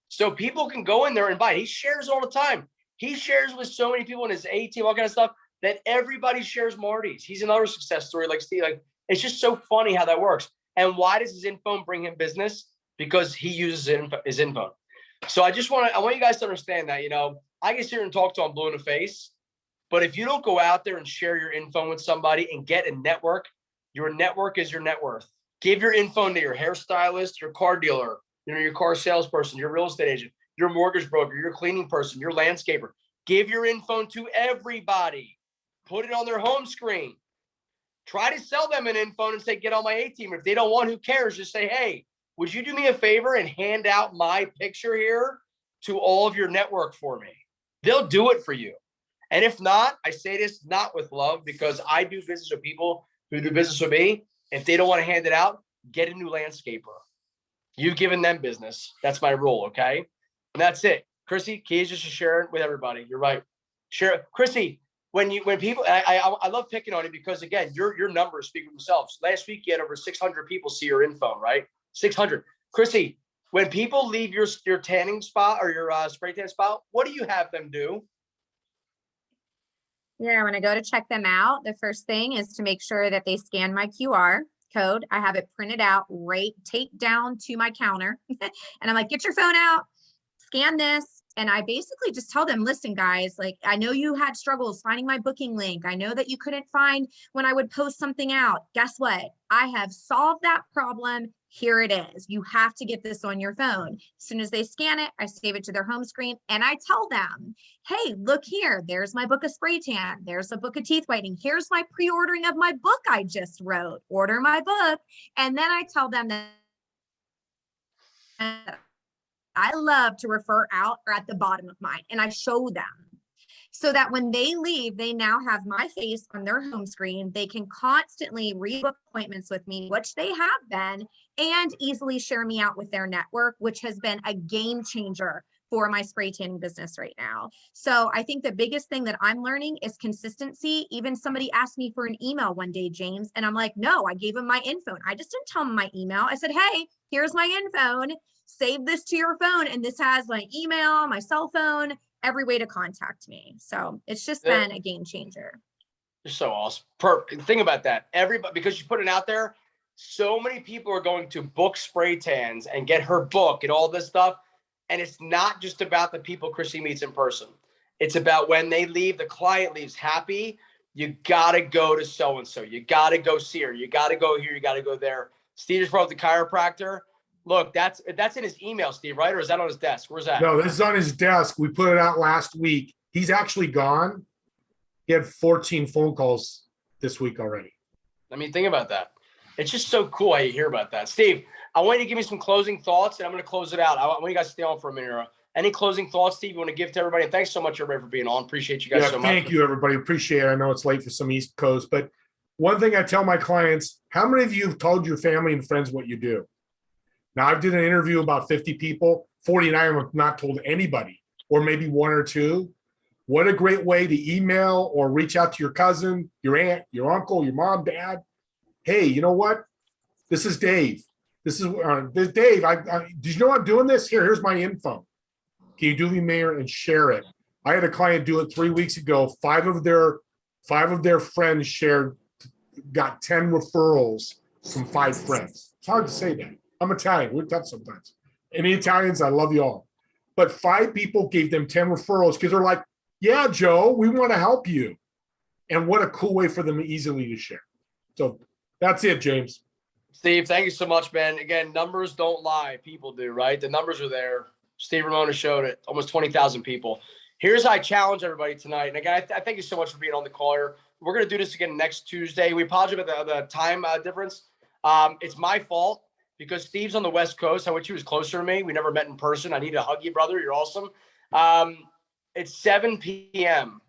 So people can go in there and buy. He shares all the time. He shares with so many people in his A team, all kind of stuff, that everybody shares Marty's. He's another success story like Steve. Like, it's just so funny how that works. And why does his InPhone bring him business? Because he uses his InPhone. So I want you guys to understand that, I can sit here and talk to him blue in the face, but if you don't go out there and share your InPhone with somebody and get a network, your network is your net worth. Give your InPhone to your hairstylist, your car dealer, your car salesperson, your real estate agent, your mortgage broker, your cleaning person, your landscaper. Give your InPhone to everybody. Put it on their home screen. Try to sell them an InPhone and say, get on my A team. If they don't want, who cares? Just say, hey, would you do me a favor and hand out my picture here to all of your network for me? They'll do it for you. And if not, I say this not with love, because I do business with people who do business with me. If they don't want to hand it out, get a new landscaper. You've given them business. That's my rule, okay? And that's it. Chrissy, keys just to share it with everybody. You're right. Share it. Chrissy, when people, I love picking on you because, again, your numbers speak for themselves. Last week, you had over 600 people see your info, right? 600. Chrissy, when people leave your tanning spot or your spray tan spot, what do you have them do? Yeah, when I go to check them out, the first thing is to make sure that they scan my QR code. I have it printed out, taped down to my counter. And I'm like, get your phone out, scan this. And I basically just tell them, listen, guys, like, I know you had struggles finding my booking link. I know that you couldn't find when I would post something out. Guess what? I have solved that problem. Here it is. You have to get this on your phone. As soon as they scan it, I save it to their home screen and I tell them, hey, look here. There's my book of spray tan. There's a book of teeth whitening. Here's my pre-ordering of my book I just wrote. Order my book. And then I tell them that I love to refer out or at the bottom of mine, and I show them so that when they leave, they now have my face on their home screen. They can constantly rebook appointments with me, which they have been, and easily share me out with their network, which has been a game changer for my spray tanning business right now. So I think the biggest thing that I'm learning is consistency. Even somebody asked me for an email one day, James, and I'm like, no, I gave them my InPhone. I just didn't tell them my email. I said, hey, here's my InPhone. Save this to your phone. And this has my email, my cell phone, every way to contact me. So it's just been a game changer. You're so awesome. Think about that. Everybody, because you put it out there, so many people are going to book spray tans and get her book and all this stuff. And it's not just about the people Chrissy meets in person. It's about when they leave, the client leaves happy. You got to go to so-and-so. You got to go see her. You got to go here. You got to go there. Steve just brought up the chiropractor. Look, that's in his email, Steve, right? Or is that on his desk? Where's that? No, this is on his desk. We put it out last week. He's actually gone. He had 14 phone calls this week already. I mean, think about that. It's just so cool how you hear about that. Steve, I want you to give me some closing thoughts, and I'm going to close it out. I want you guys to stay on for a minute. Any closing thoughts, Steve, you want to give to everybody? And thanks so much, everybody, for being on. Appreciate you guys so much. Thank you, everybody. Appreciate it. I know it's late for some East Coast, but one thing I tell my clients, how many of you have told your family and friends what you do? Now, I did an interview about 50 people, 49 have not told anybody, or maybe one or two. What a great way to email or reach out to your cousin, your aunt, your uncle, your mom, dad. Hey, you know what? This is Dave. This is Dave. Did you know I'm doing this? Here's my info. Can you do me a favor and share it? I had a client do it 3 weeks ago. Five of their friends got 10 referrals from 5 friends. It's hard to say that. I'm Italian. We're tough sometimes. Any Italians, I love you all. But 5 people gave them 10 referrals because they're like, yeah, Joe, we want to help you. And what a cool way for them easily to share. So that's it, James. Steve, thank you so much, man. Again, numbers don't lie. People do, right? The numbers are there. Steve Ramona showed it. Almost 20,000 people. Here's how I challenge everybody tonight. And again, I thank you so much for being on the call here. We're going to do this again next Tuesday. We apologize about the time difference. It's my fault because Steve's on the West Coast. I wish he was closer to me. We never met in person. I need to hug you, brother. You're awesome. It's 7 p.m.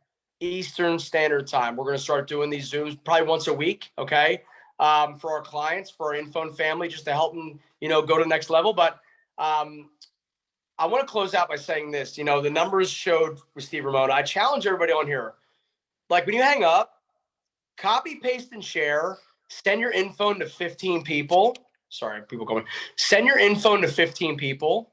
Eastern Standard Time. We're going to start doing these Zooms probably once a week, okay? For our clients, for our InPhone family, just to help them, go to the next level. But I want to close out by saying this. The numbers showed with Steve Ramona. I challenge everybody on here. Like when you hang up, copy, paste, and share. Send your InPhone to 15 people. Sorry, people coming. Send your InPhone to 15 people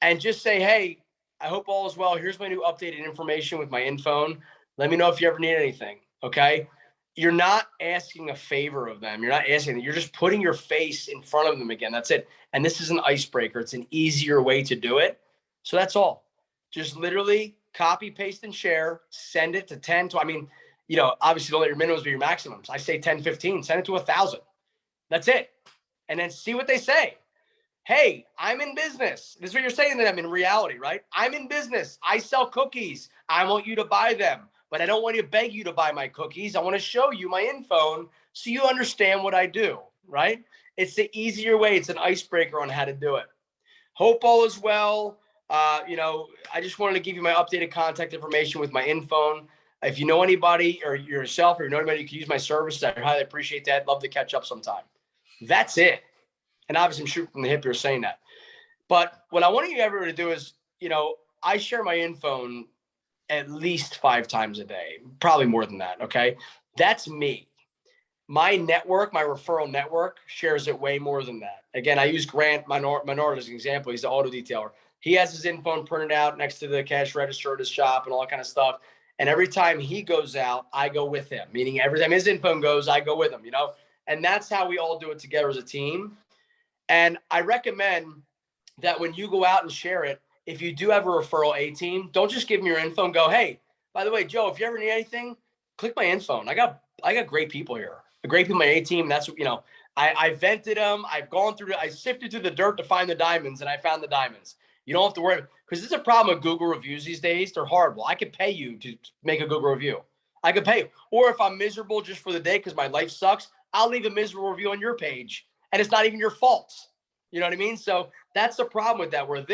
and just say, hey, I hope all is well. Here's my new updated information with my InPhone. Let me know if you ever need anything, okay? You're not asking a favor of them. You're not asking them. You're just putting your face in front of them again. That's it. And this is an icebreaker. It's an easier way to do it. So that's all. Just literally copy, paste, and share. Send it to 10. Obviously don't let your minimums be your maximums. I say 10, 15. Send it to 1,000. That's it. And then see what they say. Hey, I'm in business. This is what you're saying to them in reality, right? I'm in business. I sell cookies. I want you to buy them. But I don't want to beg you to buy my cookies. I want to show you my InPhone so you understand what I do, right? It's the easier way. It's an icebreaker on how to do it. Hope all is well. I just wanted to give you my updated contact information with my InPhone. If you know anybody or yourself or you know anybody who can use my services, I highly appreciate that. Love to catch up sometime. That's it. And obviously I'm shooting from the hip here saying that. But what I want you everyone to do is, I share my InPhone at least 5 times a day, probably more than that. Okay. That's me. My network, my referral network shares it way more than that. Again, I use Grant Menard as an example. He's the auto detailer. He has his InPhone printed out next to the cash register at his shop and all that kind of stuff. And every time he goes out, I go with him, meaning every time his InPhone goes, I go with him, and that's how we all do it together as a team. And I recommend that when you go out and share it, if you do have a referral A team, don't just give them your info and go, hey, by the way, Joe, if you ever need anything, click my InPhone. I got great people here. The great people, my A team. That's what, I vented them. I've gone through I sifted through the dirt to find the diamonds, and I found the diamonds. You don't have to worry, because there's a problem with Google reviews these days. They're horrible. I could pay you to make a Google review. I could pay you. Or if I'm miserable just for the day because my life sucks, I'll leave a miserable review on your page, and it's not even your fault. You know what I mean? So that's the problem with that. Where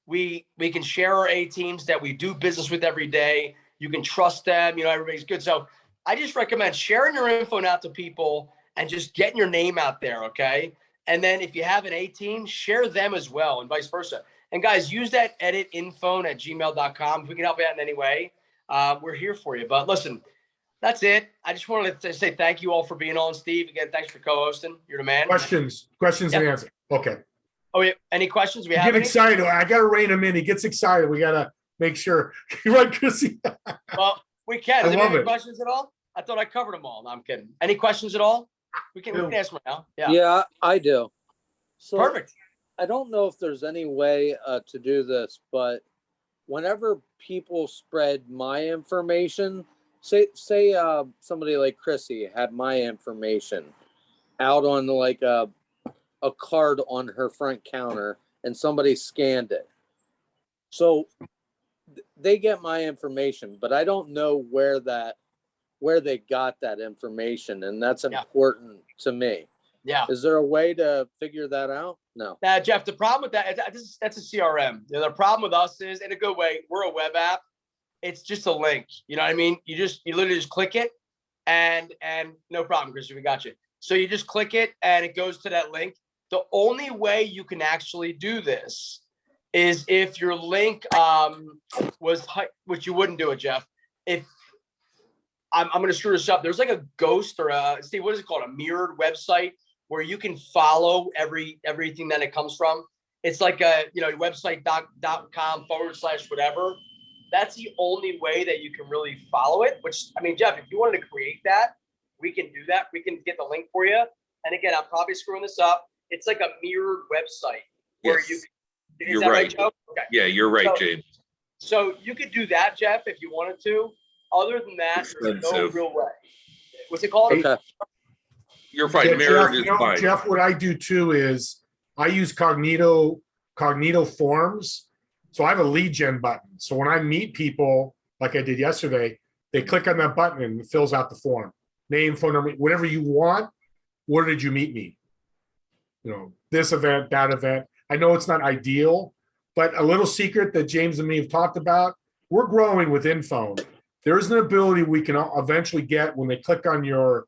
we can share our A teams that we do business with every day. You can trust them. Everybody's good. So I just recommend sharing your info out to people and just getting your name out there. Okay. And then if you have an A team, share them as well and vice versa. And guys, use that editinphone@gmail.com. If we can help you out in any way, we're here for you. But listen, that's it. I just wanted to say thank you all for being on, Steve. Again, thanks for co-hosting. You're the man. Questions Yep. and answers. Okay. Oh, yeah. Any questions? We Get have any? excited. I got to rein him in. He gets excited. We got to make sure. You're right, Chrissy. Well, we can. I Does anybody love have any it. questions at all? I thought I covered them all. No, I'm kidding. Any questions at all? We can ask them now. Yeah. Yeah, I do. So Perfect. I don't know if there's any way to do this, but whenever people spread my information, say somebody like Chrissy had my information out on like a card on her front counter and somebody scanned it. So they get my information, but I don't know where they got that information, and that's important to me. Yeah. Is there a way to figure that out? No. Jeff, the problem with that, that's a CRM. The problem with us is, in a good way, we're a web app. It's just a link. You know what I mean? You literally just click it and no problem, Chrissy, we got you. So you just click it and it goes to that link. The only way you can actually do this is if your link which you wouldn't do it, Jeff. If I'm going to screw this up. There's like a ghost or Steve, what is it called? A mirrored website where you can follow everything that it comes from. It's like a, website.com/whatever. That's the only way that you can really follow it, which, I mean, Jeff, if you wanted to create that, we can do that. We can get the link for you. And again, I'm probably screwing this up. It's like a mirrored website where Yes. You're right. Joe? Okay. Yeah, you're right, So- James. So you could do that, Jeff, if you wanted to. Other than that, there's no Expensive. real way. What's it called? Okay. You're right. Yeah, Mirrored Jeff, is you know, fine. Jeff, what I do too is I use Cognito Forms. So I have a lead gen button. So when I meet people, like I did yesterday, they click on that button and it fills out the form. Name, phone number, whatever you want. Where did you meet me? You know, this event, that event. I know it's not ideal, but a little secret that James and me have talked about, we're growing with InPhone. There's an ability we can eventually get when they click on your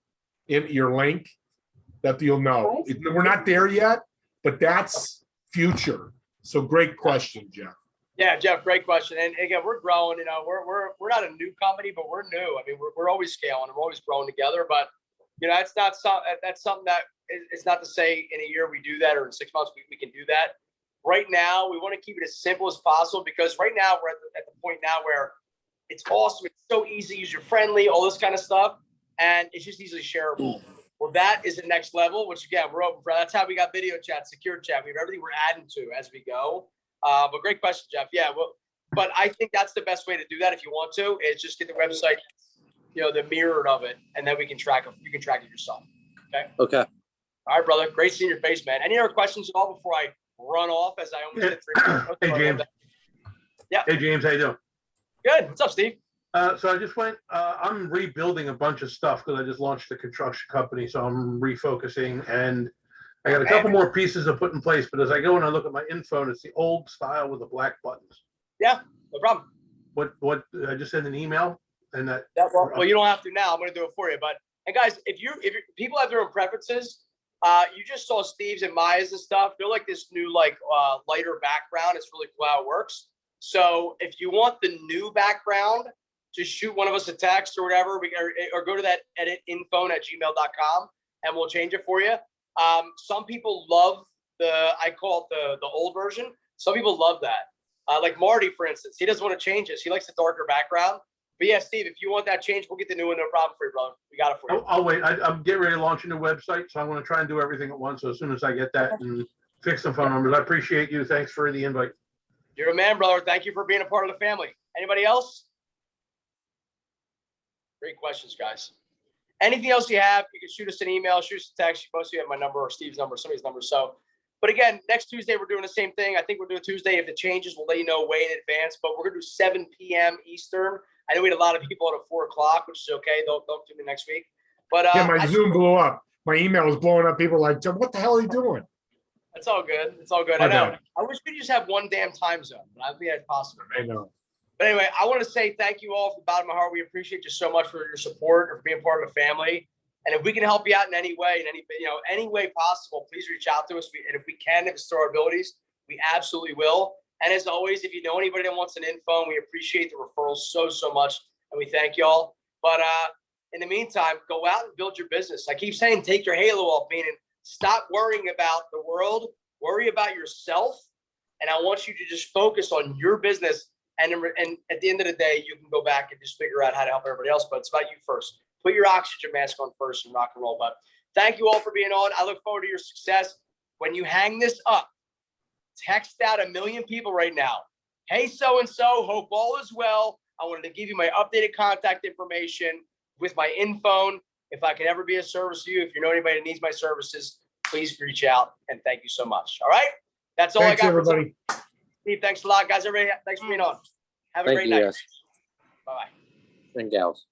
link that you'll know. We're not there yet, but that's future. So great question, Jeff. Yeah, Jeff, great question. And again, we're growing. You know, we're not a new company, but we're new. I mean, we're always scaling. We're always growing together. But you know, that's something that it's not to say in a year we do that or in 6 months we can do that. Right now, we want to keep it as simple as possible because right now we're at the point now where it's awesome. It's so easy, user friendly, all this kind of stuff, and it's just easily shareable. Well, that is the next level, which again we're open for. That's how we got video chat, secure chat. We have everything we're adding to as we go. But great question, Jeff. Yeah, well, but I think that's the best way to do that if you want to, is just get the website, you know, the mirrored of it, and then we can track it. You can track it yourself. Okay. Okay. All right, brother. Great seeing your face, man. Any other questions at all before I run off as I almost did 3 minutes? Hey, James. Yeah. Hey, James, how you doing? Good. What's up, Steve? So I just I'm rebuilding a bunch of stuff because I just launched a construction company. So I'm refocusing and I got a couple more pieces to put in place. But as I go and I look at my InPhone, it's the old style with the black buttons. Yeah, no problem. What I just sent an email and that. Yeah, well, you don't have to now. I'm going to do it for you. But, and guys, if people have their own preferences, you just saw Steve's and Maya's and stuff. They're like this new, lighter background. It's really cool how it works. So if you want the new background, just shoot one of us a text or whatever, or go to that editinphone@gmail.com and we'll change it for you. Some people love I call it the old version. Some people love that. Like Marty, for instance, he doesn't want to change this. He likes the darker background. But yeah, Steve, if you want that change, we'll get the new one, no problem for you, brother. We got it for you. I'll wait. I'm getting ready to launch a new website, so I'm going to try and do everything at once. So as soon as I get that and fix some phone numbers, I appreciate you. Thanks for the invite. You're a man, brother. Thank you for being a part of the family. Anybody else? Great questions, guys. Anything else you have, you can shoot us an email, shoot us a text. You mostly have my number or Steve's number, somebody's number. So, but again, next Tuesday, we're doing the same thing. I think we're doing Tuesday. If it changes, we'll let you know way in advance, but we're going to do 7 p.m. Eastern. I know we had a lot of people at 4 o'clock, which is okay. They'll do me next week. But Yeah, my Zoom blew up. My email was blowing up. People were like, what the hell are you doing? It's all good. It's all good. My I know. bad. I wish we could just have one damn time zone, but I don't think that's possible. I know. But anyway, I want to say thank you all from the bottom of my heart. We appreciate you so much for your support or for being part of the family. And if we can help you out in any way, any way possible, please reach out to us. And if we can, if it's through our abilities, we absolutely will. And as always, if you know anybody that wants an InPhone, we appreciate the referrals so much, and we thank y'all. But in the meantime, go out and build your business. I keep saying, take your halo off, meaning stop worrying about the world, worry about yourself. And I want you to just focus on your business. And at the end of the day, you can go back and just figure out how to help everybody else. But it's about you first. Put your oxygen mask on first and rock and roll. But thank you all for being on. I look forward to your success. When you hang this up, text out 1 million people right now. Hey, so-and-so, hope all is well. I wanted to give you my updated contact information with my InPhone. If I can ever be of service to you, if you know anybody that needs my services, please reach out. And thank you so much. All right. That's all Thanks, I got. everybody. Steve, thanks a lot, guys. Everybody, thanks for being on. Have a Thank great you, night. guys Bye-bye. and gals.